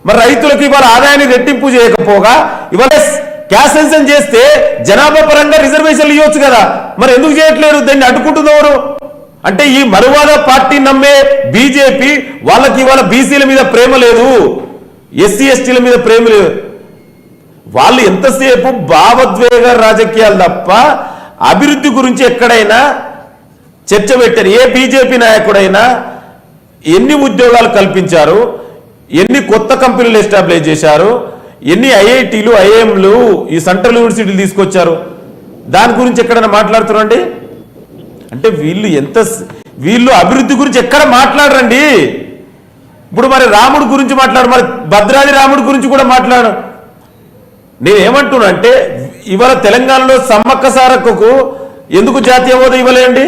మరి రైతులకు ఇవాళ ఆదాయాన్ని రెట్టింపు చేయకపోగా ఇవాళ క్యాష్ సెన్సన్ చేస్తే జనాభా పరంగా రిజర్వేషన్లు ఇవ్వచ్చు కదా, మరి ఎందుకు చేయట్లేరు? దాన్ని అడ్డుకుంటున్నవారు అంటే ఈ మరువాద పార్టీ నమ్మే బీజేపీ వాళ్ళకి ఇవాళ బీసీల మీద ప్రేమ లేదు, ఎస్సీ ఎస్టీల మీద ప్రేమ లేదు. వాళ్ళు ఎంతసేపు భావోద్వేగ రాజకీయాలు తప్ప అభివృద్ధి గురించి ఎక్కడైనా చర్చ పెట్టారు. ఏ బీజేపీ నాయకుడైనా ఎన్ని ఉద్యోగాలు కల్పించారు, ఎన్ని కొత్త కంపెనీలు ఎస్టాబ్లిష్ చేశారు, ఎన్ని ఐఐటీలు ఐఐఎంలు ఈ సెంట్రల్ యూనివర్సిటీలు తీసుకొచ్చారు, దాని గురించి ఎక్కడైనా మాట్లాడుతున్నారండి? అంటే వీళ్ళు అభివృద్ధి గురించి ఎక్కడ మాట్లాడరండి. ఇప్పుడు మరి రాముడి గురించి మాట్లాడు, మరి భద్రాది రాముడి గురించి కూడా మాట్లాడు. నేనేమంటున్నా అంటే ఇవాళ తెలంగాణలో సమ్మక్క సారక్కకు ఎందుకు జాతీయ హోదా ఇవ్వలేండి?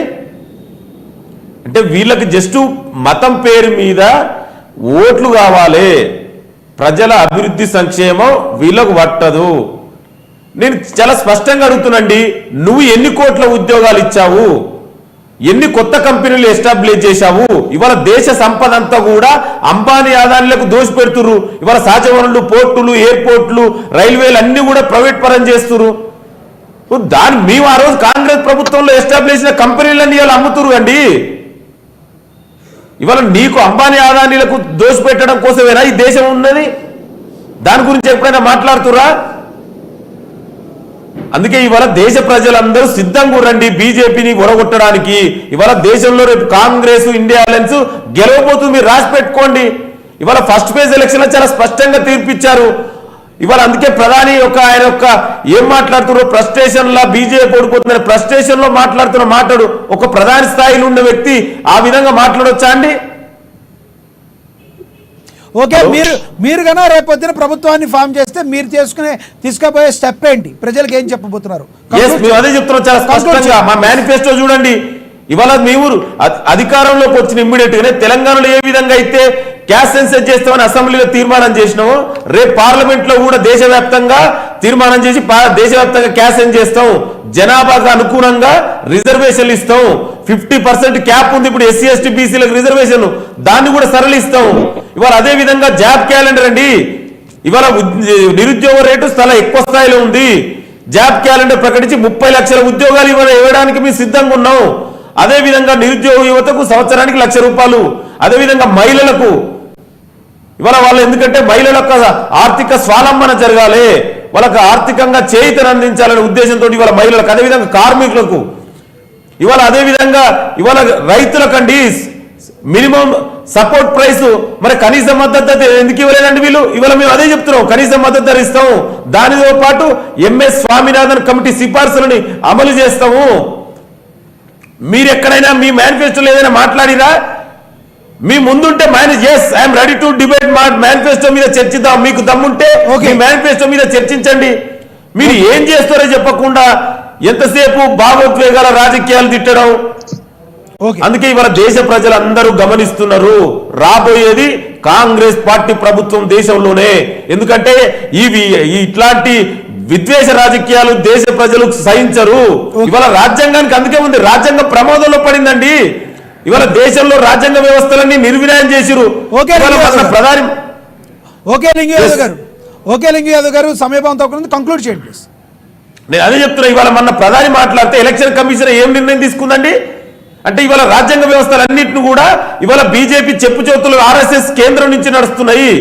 అంటే వీళ్ళకి జస్ట్ మతం పేరు మీద ఓట్లు కావాలి, ప్రజల అభివృద్ధి సంక్షేమం వీళ్ళకు పట్టదు. నేను చాలా స్పష్టంగా అడుగుతున్నాండి, నువ్వు ఎన్ని కోట్ల ఉద్యోగాలు ఇచ్చావు, ఎన్ని కొత్త కంపెనీలు ఎస్టాబ్లిష్ చేశావు? ఇవాళ దేశ సంపద అంతా కూడా అంబానీ ఆదాయాలకు దోషిపెడుతురు. ఇవాళ సహజ వనరులు, పోర్టులు, ఎయిర్పోర్ట్లు, రైల్వేలు అన్ని కూడా ప్రైవేట్ పరం చేస్తురు. మేము ఆ రోజు కాంగ్రెస్ ప్రభుత్వంలో ఎస్టాబ్లిష్ చేసిన కంపెనీలన్నీ ఇవాళ అమ్ముతురు అండి. ఇవాళ నీకు అంబానీ ఆదానీలకు దోషిపెట్టడం కోసమేనా ఈ దేశం ఉన్నది? దాని గురించి ఎప్పుడైనా మాట్లాడుతురా? అందుకే ఇవాళ దేశ ప్రజలందరూ సిద్ధంగా రండి బీజేపీని ఒడగొట్టడానికి. ఇవాళ దేశంలో రేపు కాంగ్రెస్ ఇండియా అలయన్స్ గెలవబోతుంది, మీరు రాసి పెట్టుకోండి. ఇవాళ ఫస్ట్ ఫేజ్ ఎలక్షన్ చాలా స్పష్టంగా తీర్పిచ్చారు. ఇవాళ అందుకే ప్రధాని ఆయన ఏం మాట్లాడుతున్నారు, ఫ్రస్ట్రేషన్ లా బీజేపీ ఓడిపోతుందని ఫ్రస్ట్రేషన్ లో మాట్లాడుతున్న మాట్లాడు ఒక ప్రధాని స్థాయిలో ఉన్న వ్యక్తి ఆ విధంగా మాట్లాడొచ్చా అండి? ఓకే, మీరు కన్నా రేపు పొద్దున ప్రభుత్వాన్ని ఫామ్ చేస్తే మీరు తీసుకుపోయే స్టెప్ ఏంటి, ప్రజలకు ఏం చెప్పబోతున్నారు? మేము అదే చెప్తున్నాం చాలా స్పష్టంగా. మా మేనిఫెస్టో చూడండి. ఇవాళ మేము అధికారంలోకి వచ్చిన ఇమ్మీడియట్ గానే తెలంగాణలో ఏ విధంగా అయితే క్యాస్ట్ సెన్సస్ చేస్తామని అసెంబ్లీలో తీర్మానం చేసినామో, రేపు పార్లమెంట్ లో కూడా దేశవ్యాప్తంగా తీర్మానం చేసి దేశవ్యాప్తంగా క్యాస్ట్ సెన్స్ చేస్తాం. జనాభాకు అనుగుణంగా రిజర్వేషన్లు ఇస్తాం. 50% క్యాప్ ఉంది ఇప్పుడు ఎస్సీ ఎస్టీ బీసీలకు రిజర్వేషన్, దాన్ని కూడా సరళిస్తాం. ఇవాళ అదే విధంగా జాబ్ క్యాలెండర్ అండి. ఇవాళ నిరుద్యోగ రేటు చాలా ఎక్కువ స్థాయిలో ఉంది. జాబ్ క్యాలెండర్ ప్రకటించి 30 లక్షల ఉద్యోగాలు ఇవ్వడానికి మేము సిద్ధంగా ఉన్నాం. అదే విధంగా నిరుద్యోగ యువతకు సంవత్సరానికి ₹1,00,000. అదే విధంగా మహిళలకు ఇవాళ వాళ్ళు ఎందుకంటే మహిళలకు ఆర్థిక స్వావలంబన జరగాలి, వాళ్ళకు ఆర్థికంగా చేయూతను అందించాలనే ఉద్దేశంతో ఇవాళ మహిళలకు, అదేవిధంగా కార్మికులకు, ఇవాళ అదేవిధంగా ఇవాళ రైతులకండి మినిమం సపోర్ట్ ప్రైస్, మరి కనీస మద్దతు ధర ఎందుకు ఇవ్వలేదండి వీళ్ళు? ఇవాళ మేము అదే చెప్తున్నాం, కనీస మద్దతు ధర ఇస్తాం. దానితో పాటు ఎంఎస్ స్వామినాథన్ కమిటీ సిఫార్సులని అమలు చేస్తాము. మీరు ఎక్కడైనా మీ మేనిఫెస్టోలో ఏదైనా మాట్లాడిరా? మీ ముందుంటే I'm ready to debate manifesto మీద చర్చిద్దాం. మీకు దమ్ముంటే మీ మేనిఫెస్టో మీద చర్చించండి. మీరు ఏం చేస్తారో చెప్పకుండా ఎంతసేపు భావోద్వేగాల రాజకీయాలు తిట్టడం. అందుకే ఇవాళ దేశ ప్రజలందరూ గమనిస్తున్నారు, రాబోయేది కాంగ్రెస్ పార్టీ ప్రభుత్వం దేశంలోనే. ఎందుకంటే ఇట్లాంటి విద్వేష రాజకీయాలు దేశ ప్రజలు సహించరు. ఇవాళ రాజ్యాంగానికి అందుకే ఉంది, రాజ్యాంగం ప్రమాదంలో పడిందండి. ఇవాళ దేశంలో రాజ్యాంగ వ్యవస్థలన్నీ నిర్వినాయం చేసిరు. ప్రధాని లింగు యాదవ్ గారు సమయభావంతో కంక్లూడ్ చేయండి ప్లీజ్. నేను అదే చెప్తున్నా, ఇవాళ మన ప్రధాని మాట్లాడితే ఎలక్షన్ కమిషన్ ఏం నిర్ణయం తీసుకుందండి అంటే ఇవాళ రాజ్యాంగ వ్యవస్థలన్నింటినీ కూడా ఇవాళ బీజేపీ చెప్పు చేతులు ఆర్ఎస్ఎస్ కేంద్రం నుంచి నడుస్తున్నాయి.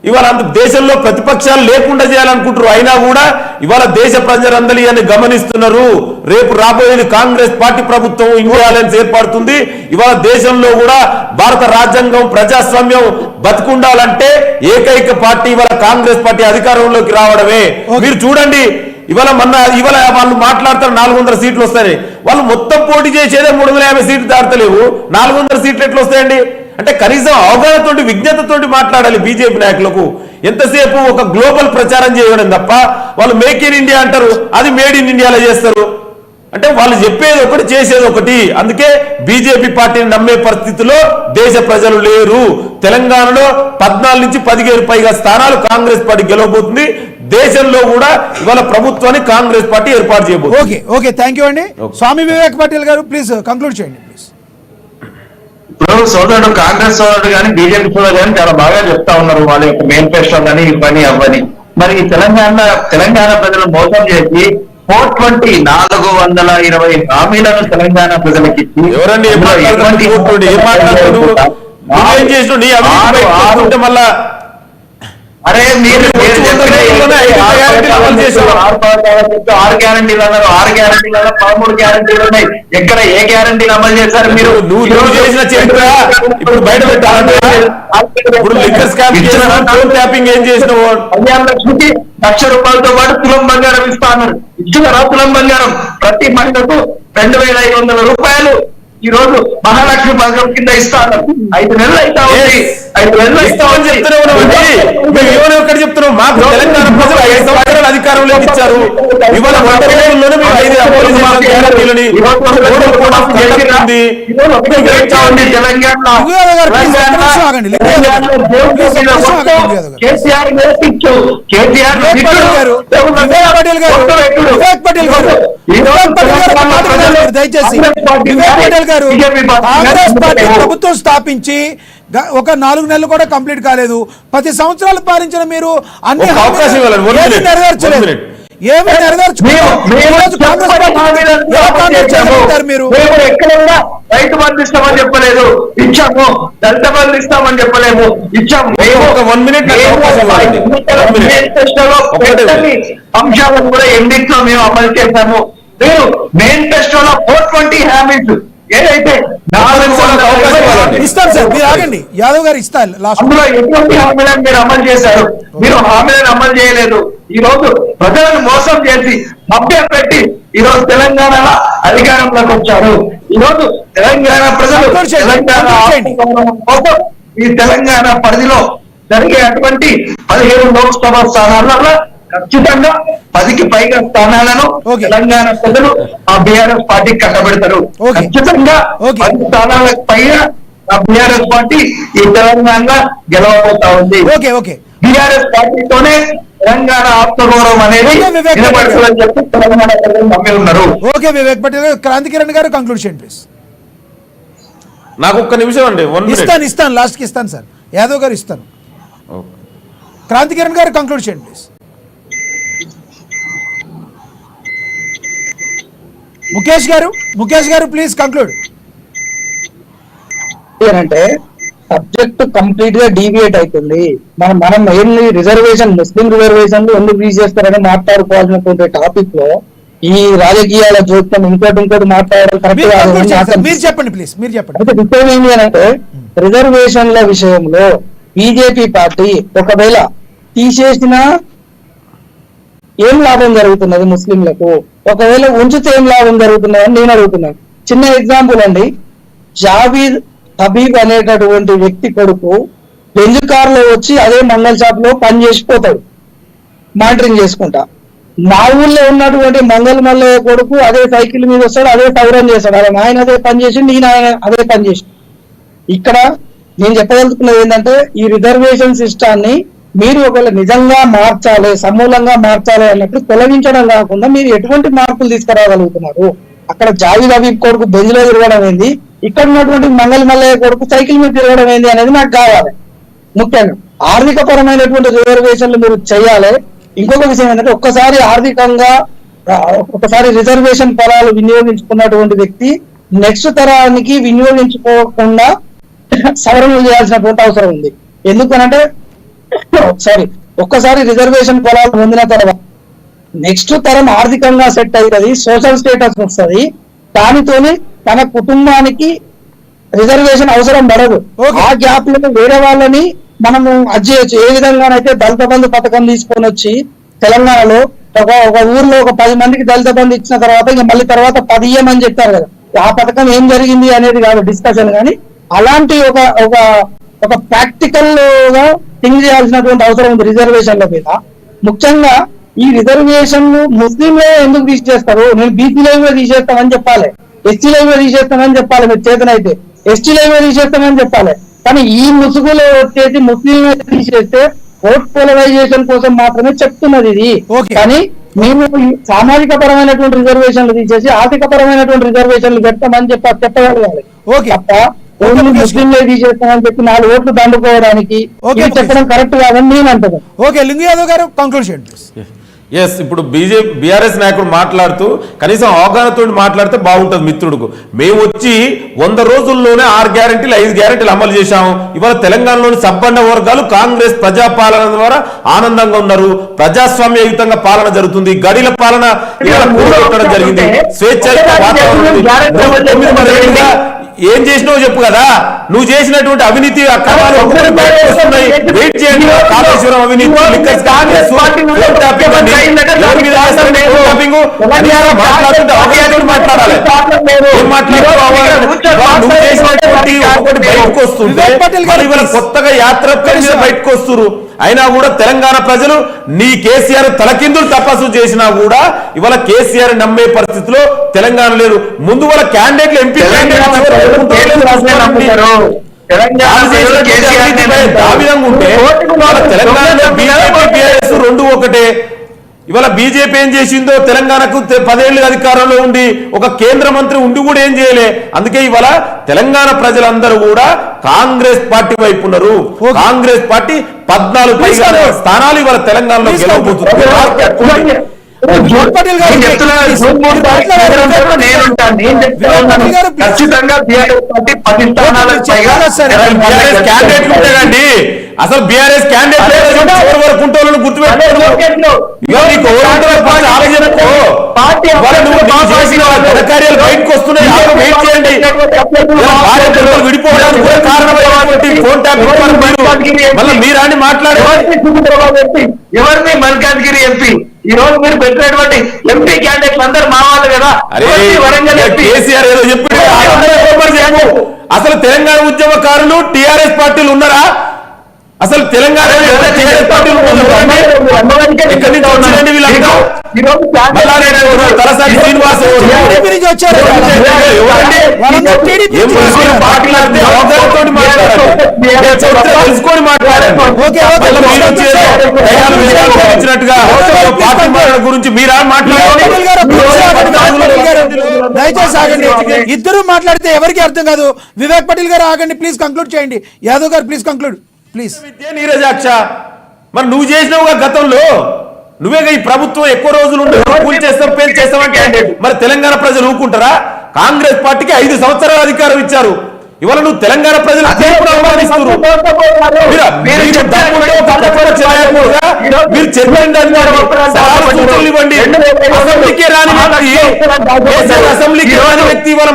ఇవాళ దేశంలో ప్రతిపక్షాలు లేకుండా చేయాలనుకుంటారు, అయినా కూడా ఇవాళ దేశ ప్రజలందరి అని గమనిస్తున్నారు. రేపు రాబోయేది కాంగ్రెస్ పార్టీ ప్రభుత్వం, ఇండియా అలయన్స్ ఏర్పడుతుంది. ఇవాళ దేశంలో కూడా భారత రాజ్యాంగం, ప్రజాస్వామ్యం బతికుండాలంటే ఏకైక పార్టీ ఇవాళ కాంగ్రెస్ పార్టీ అధికారంలోకి రావడమే. మీరు చూడండి, ఇవాళ వాళ్ళు మాట్లాడతారు 400 సీట్లు వస్తాయి. వాళ్ళు మొత్తం పోటీ చేసేదే 350 సీట్లు దాటలేవు, 400 సీట్లు ఎట్లా వస్తాయండి? అంటే కనీసం అవగాహనతోటి, విజ్ఞతతోటి మాట్లాడాలి బీజేపీ నాయకులకు. ఎంతసేపు ఒక గ్లోబల్ ప్రచారం చేయడం తప్ప వాళ్ళు మేక్ ఇన్ ఇండియా అంటారు, అది మేడ్ ఇన్ ఇండియాలో చేస్తారు. అంటే వాళ్ళు చెప్పేది ఒకటి, చేసేది ఒకటి. అందుకే బీజేపీ పార్టీని నమ్మే పరిస్థితిలో దేశ ప్రజలు లేరు. తెలంగాణలో 14 నుంచి 15 పైగా స్థానాలు కాంగ్రెస్ పార్టీ గెలవబోతుంది. దేశంలో కూడా ఇవాళ ప్రభుత్వాన్ని కాంగ్రెస్ పార్టీ ఏర్పాటు చేయబోతుంది. ఓకే, థ్యాంక్ యూ అండి. స్వామి వివేక్ పాటిల్ గారు ప్లీజ్ కంక్లూడ్ చేయండి ప్లీజ్. ఇప్పుడు సోదరుడు కాంగ్రెస్ సోదరుడు కానీ బీజేపీ సోదరుడు కానీ చాలా బాగా చెప్తా ఉన్నారు వాళ్ళ యొక్క మేనిఫెస్టో కానీ ఇవన్నీ అవ్వని. మరి తెలంగాణ ప్రజలు మోసం చేసి 420 హామీలను తెలంగాణ ప్రజలకి ఇచ్చి అరే మీరు ఆరు గ్యారంటీలు అన్నారు, 6 గ్యారంటీలు అన్నారు, 13 గ్యారంటీలు ఉన్నాయి. ఎక్కడ ఏ గ్యారంటీలు అమలు చేశారు మీరు? నువ్వు చేసిన చరిత్ర ఇప్పుడు బయట పెట్టాలంటే ఇప్పుడు లిక్కర్ స్కామ్ ట్యాపింగ్ ఏం చేసినావు? 15 లక్షలకి ₹1,00,000 పాటు తులం బంగారం ఇస్తా అన్నారు. ఇచ్చున్నారా తులం బంగారం? ప్రతి మహిళకు ₹2,500 ఈ రోజు మహాలక్ష్మి పథకం కింద ఇస్తా అన్నారు. 5 నెలలు అయితా ఉంది. 5 నెలలు అయితా ఉంది. చెప్తున్నావు మాకు తెలంగాణ ప్రజలు 5 సంవత్సరాలు అధికారంలో ఇచ్చారు. ఇవాళ 100 రోజుల్లోనే మేము 5 గ్యారెంటీలని దయచేసి కాంగ్రెస్ పార్టీ ప్రభుత్వం స్థాపించి ఒక 4 నెలలు కూడా కంప్లీట్ కాలేదు. 10 సంవత్సరాలు పాలించిన మీరు అన్ని నెరవేర్చలేదు. ఏమి మీరు ఎక్కడైనా రైతు బంధు ఇస్తామని చెప్పలేదు, ఇచ్చాము. దళిత బంధు ఇస్తామని చెప్పలేము, ఇచ్చాము. అంశాలను కూడా ఎన్నిట్లో మేము అమలు చేశాము. మీరు మేనిఫెస్టోలో 420 హామీస్ ఏదైతే ఇస్తారు సార్, మీరు ఆగండి. యాదవ్ గారు ఇస్తారు. అందులో ఎటువంటి హామీలను మీరు అమలు చేశారు? మీరు హామీలను అమలు చేయలేదు. ఈ రోజు ప్రజలను మోసం చేసి మభ్య పెట్టి ఈ రోజు తెలంగాణలో అధికారంలోకి వచ్చారు. ఈ రోజు తెలంగాణ ప్రజలు తెలంగాణ కోసం ఈ తెలంగాణ పరిధిలో జరిగే అటువంటి 15 లోక్సభ స్థానాలలో ఖచ్చితంగా 10కి పైగా స్థానాలను తెలంగాణ ప్రజలు ఆ బీఆర్ఎస్ పార్టీకి కట్టబెడతారు. ఖచ్చితంగా 10 స్థానాలకు పైగా ఆ బీఆర్ఎస్ పార్టీ ఈ తెలంగాణ గెలవబోతా ఉంది. బీఆర్ఎస్ పార్టీతోనే తెలంగాణ ఆత్మగౌరవం అనేది నిలబడుతుందని చెప్పి తెలంగాణ ప్రజలు నమ్మి ఉన్నారు. ఓకే వివేక్ పటేల్ గారు, క్రాంతి కిరణ్ గారు కంక్లూడ్ చేయండి ప్లీజ్. నాకు ఒక్క నిమిషం అండి. ఇస్తాను లాస్ట్కి ఇస్తాను సార్. యాదవ్ గారు ఇస్తాను. క్రాంతి కిరణ్ గారు కంక్లూడ్ చేయండి ప్లీజ్. ముఖేష్ గారు ప్లీజ్ కంక్లూడ్. అంటే సబ్జెక్ట్ కంప్లీట్ గా డీవియేట్ అవుతుంది. మనం ఏంటి రిజర్వేషన్, ముస్లిం రిజర్వేషన్లు ఎందుకు తీసేస్తారని మాట్లాడుకోవాల్సినటువంటి టాపిక్ లో ఈ రాజకీయాల జోక్యం ఇంకోటి మాట్లాడడం కరెక్ట్ కాదు. మీరు చెప్పండి ప్లీజ్, మీరు చెప్పండి. అయితే విషయం ఏంటి అంటే రిజర్వేషన్ల విషయంలో బీజేపీ పార్టీ ఒకవేళ తీసేసినా ఏం లాభం జరుగుతున్నది ముస్లింలకు, ఒకవేళ ఉంచితే ఏం లాభం జరుగుతున్నది అని నేను అడుగుతున్నాను. చిన్న ఎగ్జాంపుల్ అండి, జావీద్ హబీబ్ అనేటటువంటి వ్యక్తి కొడుకు బెంజ్ కార్ లో వచ్చి అదే మంగళ షాప్ లో పని చేసిపోతాడు మానిటరింగ్ చేసుకుంటా. మా ఊళ్ళో ఉన్నటువంటి మల్లయ్య కొడుకు అదే సైకిల్ మీద వస్తాడు, అదే సౌరం చేస్తాడు. అలా ఆయన అదే పని చేసి నేను అదే పని చేసి. ఇక్కడ నేను చెప్పదలుచుకున్నది ఏంటంటే ఈ రిజర్వేషన్ సిస్టాన్ని మీరు ఒకవేళ నిజంగా మార్చాలి, సమూలంగా మార్చాలి అన్నప్పుడు తొలగించడం కాకుండా మీరు ఎటువంటి మార్పులు తీసుకురాగలుగుతున్నారు? అక్కడ జావీద్ హబీబ్ కొడుకు బెంజ్ లో తిరగడం ఏంది, ఇక్కడ ఉన్నటువంటి మల్లయ్య కొడుకు సైకిల్ మీద తిరగడం ఏంది అనేది నాకు కావాలి. ముఖ్యంగా ఆర్థిక పరమైనటువంటి రిజర్వేషన్లు మీరు చేయాలి. ఇంకొక విషయం ఏంటంటే ఒక్కసారి ఆర్థికంగా ఒకసారి రిజర్వేషన్ ఫలాలు వినియోగించుకున్నటువంటి వ్యక్తి నెక్స్ట్ తరానికి వినియోగించుకోకుండా సవరణలు చేయాల్సినటువంటి అవసరం ఉంది. ఎందుకనంటే ఒక్కసారి రిజర్వేషన్ ఫలాలు పొందిన తర్వాత నెక్స్ట్ తరం ఆర్థికంగా సెట్ అవుతుంది, సోషల్ స్టేటస్ వస్తుంది. దానితోనే తన కుటుంబానికి రిజర్వేషన్ అవసరం పడదు. ఆ గ్యాప్ లో వేరే వాళ్ళని మనము అజ్జేయచ్చు. ఏ విధంగానైతే దళిత బంధు పథకం తీసుకొని వచ్చి తెలంగాణలో ఒక ఊర్లో ఒక 10 మందికి దళిత బంధు ఇచ్చిన తర్వాత ఇంకా మళ్ళీ తర్వాత 10 ఇయ్యమని చెప్తారు కదా, ఆ పథకం ఏం జరిగింది అనేది కాదు డిస్కషన్. కానీ అలాంటి ఒక ప్రాక్టికల్ గా థింక్ చేయాల్సినటువంటి అవసరం ఉంది రిజర్వేషన్ల మీద. ముఖ్యంగా ఈ రిజర్వేషన్ ముస్లింలే ఎందుకు తీసేస్తారు? నేను బీసీలో తీసేస్తామని చెప్పాలి, ఎస్టీలో తీసేస్తామని చెప్పాలి, మీరు చేతనైతే ఎస్టీలో తీసేస్తామని చెప్పాలి. కానీ ఈ ముసుగులో వచ్చేసి ముస్లిం తీసేస్తే ఓట్ పోలరైజేషన్ కోసం మాత్రమే చెప్తున్నది ఇది. కానీ మేము సామాజిక పరమైనటువంటి రిజర్వేషన్లు తీసేసి ఆర్థిక పరమైనటువంటి రిజర్వేషన్లు పెట్టమని చెప్పగలగాలి తప్ప ఓన్లీ ముస్లింలే తీసేస్తామని చెప్పి 4 ఓట్లు దండుకోవడానికి చెప్పడం కరెక్ట్ కాదని నేను అంటాను. ఓకే, లింగు యాదవ్ గారు కంక్లూడ్ చేయండి. ఎస్, ఇప్పుడు బీఆర్ఎస్ నాయకుడు మాట్లాడుతూ కనీసం అవగాహనతో మాట్లాడితే బాగుంటుంది మిత్రుడుకు. మేము వచ్చి 100 రోజుల్లోనే 6 గ్యారెంటీలు 5 గ్యారెంటీలు అమలు చేశాము. ఇవాళ తెలంగాణలోని సబ్బండ వర్గాలు కాంగ్రెస్ ప్రజాపాలన ద్వారా ఆనందంగా ఉన్నారు. ప్రజాస్వామ్యయుతంగా పాలన జరుగుతుంది. గడిల పాలన ఇవాళ కూడగొట్టడం జరిగింది. స్వేచ్ఛాయుత వాతావరణం. ఏం చేసినావో చెప్పు కదా. నువ్వు చేసినటువంటి అవినీతి అక్రమాలు వెయిట్ చేయండి. కాళేశ్వరం అవినీతి, మాట్లాడాలి. నువ్వు చేసినటువంటి బయటకు వస్తుంటే కొత్తగా యాత్ర బయటకు వస్తున్నారు. అయినా కూడా తెలంగాణ ప్రజలు నీ కేసీఆర్ తలకిందులు తపస్సు చేసినా కూడా ఇవాళ కేసీఆర్ నమ్మే పరిస్థితిలో తెలంగాణ లేదు. ముందు వాళ్ళ క్యాండిడేట్లు ఎంపీ తెలంగాణలో బీజేపీ బీఆర్ఎస్ రెండు ఒకటే. ఇవాళ బీజేపీ ఏం చేసిందో తెలంగాణకు 10 ఏళ్ళు అధికారంలో ఉండి ఒక కేంద్ర మంత్రి ఉండి కూడా ఏం చేయలే. అందుకే ఇవాళ తెలంగాణ ప్రజలందరూ కూడా కాంగ్రెస్ పార్టీ వైపు ఉన్నారు. కాంగ్రెస్ పార్టీ 14 స్థానాలు ఇవాళ తెలంగాణలో గెలవబోతుంది. ఖచ్చితంగా క్యాండిడేట్లు ఉంటాయండి. అసలు బీఆర్ఎస్ క్యాండిడేట్ వరకు ఉంటాను గుర్తుపెట్టుకో. ఘనకార్యాలు బయటకు వస్తున్నాయి. వెయిట్ చేయండి. విడిపోవడానికి కూడా కారణమైనటువంటి ఫోన్ ట్యాపింగ్ మళ్ళీ మీరాని మాట్లాడే ఎవరిని మల్కాజ్గిరి ఎంపీ ఈ రోజు మీరు పెట్టినటువంటి ఎంపీ క్యాండిడేట్లు అందరూ మా వాళ్ళు కదా. కేసీఆర్ ఏదో చెప్పాడు. అసలు తెలంగాణ ఉద్యమకారులు టీఆర్ఎస్ పార్టీలు ఉన్నారా? అసలు తెలంగాణ తలసాని శ్రీనివాస్ తెలుసుకొని మాట్లాడినట్టుగా పార్టీ గురించి మీరా దయచేసి ఆగండి. ఇద్దరు మాట్లాడితే ఎవరికి అర్థం కాదు. వివేక్ పటేల్ గారు ఆగండి ప్లీజ్, కంక్లూడ్ చేయండి. యాదవ్ గారు ప్లీజ్ కంక్లూడ్ ప్లీజ్. నీరజాక్ష, మరి నువ్వు చేసినావుగా గతంలో. నువ్వే ఈ ప్రభుత్వం ఎక్కువ రోజులు పూజ చేస్తాం పేరు చేస్తామంటే మరి తెలంగాణ ప్రజలు ఊరుకుంటారా? కాంగ్రెస్ పార్టీకి 5 సంవత్సరాల అధికారం ఇచ్చారు. ఇవాళ నువ్వు తెలంగాణ ప్రజలు ఇవ్వండి. అసెంబ్లీకే రాని వ్యక్తి ఇవాళ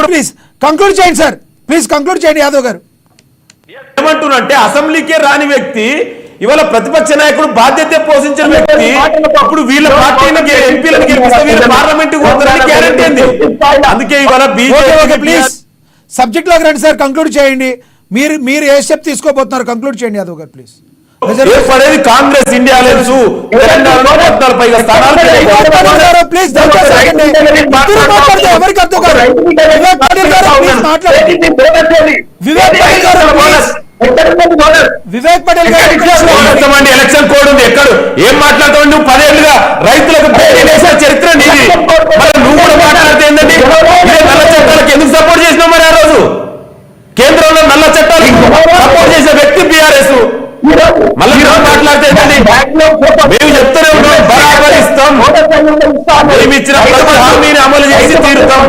ప్లీజ్ కంక్లూడ్ చేయండి సార్, ప్లీజ్ కంక్లూడ్ చేయండి యాదవ్ గారు. ఏమంటున్నంటే అసెంబ్లీకే రాని వ్యక్తి ఇవాళ ప్రతిపక్ష నాయకుడు బాధ్యత పోషించిన వ్యక్తి అప్పుడు వీళ్ళ పార్టీని ఎంపీలను గెలిపిస్తే వీళ్ళ పార్లమెంట్ గ్యారెంటీ ఉంది. అందుకే ఇవాళ బీజేపీ ప్లీజ్ సబ్జెక్ట్ లోకి రండి సార్, కంక్లూడ్ చేయండి. మీరు ఏ స్టెప్ తీసుకోబోతున్నారు కంక్లూడ్ చేయండి యాదవ్ గారు ప్లీజ్. ఏర్పడేది కాంగ్రెస్ ఇండియా అలయన్స్ తెలంగాణలో 14 పైగా స్థానాలు. ప్లీజ్ ఎవరికి అర్థం కాదు. వివేక్ పటేల్ గారు ప్లీజ్ మాట్లాడండి. వివేక్ పటేల్ గారు ఎలక్షన్ కోడ్ ఉంది. ఎక్కడ ఏం మాట్లాడతావు నువ్వు? 10 ఏళ్ళుగా రైతులకు చరిత్ర నీది. మరి నువ్వు కూడా మాట్లాడితే ఏంటండి? నల్ల చట్టాలకు ఎందుకు సపోర్ట్ చేసినావు? మరి ఆ రోజు కేంద్రంలో నల్ల చట్టాలు సపోర్ట్ చేసే వ్యక్తి బీఆర్ఎస్. మళ్ళీ మాట్లాడితే మేము చెప్తూనే ఉన్నాం, బరాబర్ ఇస్తాం, మేము ఇచ్చిన ప్రతి హామీని అమలు చేసి తీరుతాం.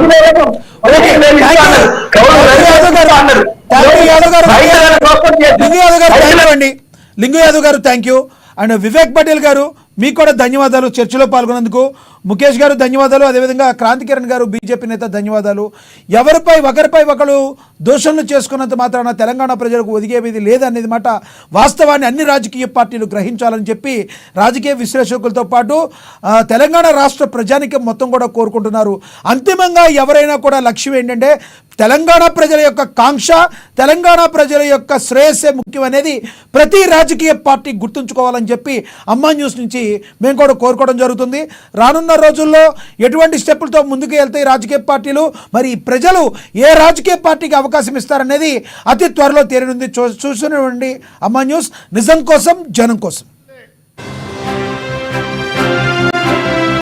లింగు యాదవ్ గారు thank you. And Vivek Patel గారు మీకు కూడా ధన్యవాదాలు చర్చలో పాల్గొన్నందుకు. ముఖేష్ గారు ధన్యవాదాలు. అదేవిధంగా క్రాంతి కిరణ్ గారు బీజేపీ నేత ధన్యవాదాలు. ఒకరిపై ఒకరు దోషణలు చేసుకున్నంత మాత్రాన తెలంగాణ ప్రజలకు ఒదిగేది లేదనేది మాట వాస్తవాన్ని అన్ని రాజకీయ పార్టీలు గ్రహించాలని చెప్పి రాజకీయ విశ్లేషకులతో పాటు తెలంగాణ రాష్ట్ర ప్రజానికం మొత్తం కూడా కోరుకుంటున్నారు. అంతిమంగా ఎవరైనా కూడా లక్ష్యం ఏంటంటే తెలంగాణ ప్రజల యొక్క కాంక్ష, తెలంగాణ ప్రజల యొక్క శ్రేయస్సే ముఖ్యం అనేది ప్రతి రాజకీయ పార్టీ గుర్తుంచుకోవాలని చెప్పి అమ్మా న్యూస్ నుంచి మేము కూడా కోరుకోవడం జరుగుతుంది. రానున్న రోజుల్లో ఎటువంటి స్టెప్పులతో ముందుకు వెళ్తాయి రాజకీయ పార్టీలు, మరి ప్రజలు ఏ రాజకీయ పార్టీకి అవకాశం ఇస్తారనేది అతి త్వరలో తేలినుంది. చూస్తూనే ఉండండి అమ్మా న్యూస్, నిజం కోసం జనం కోసం.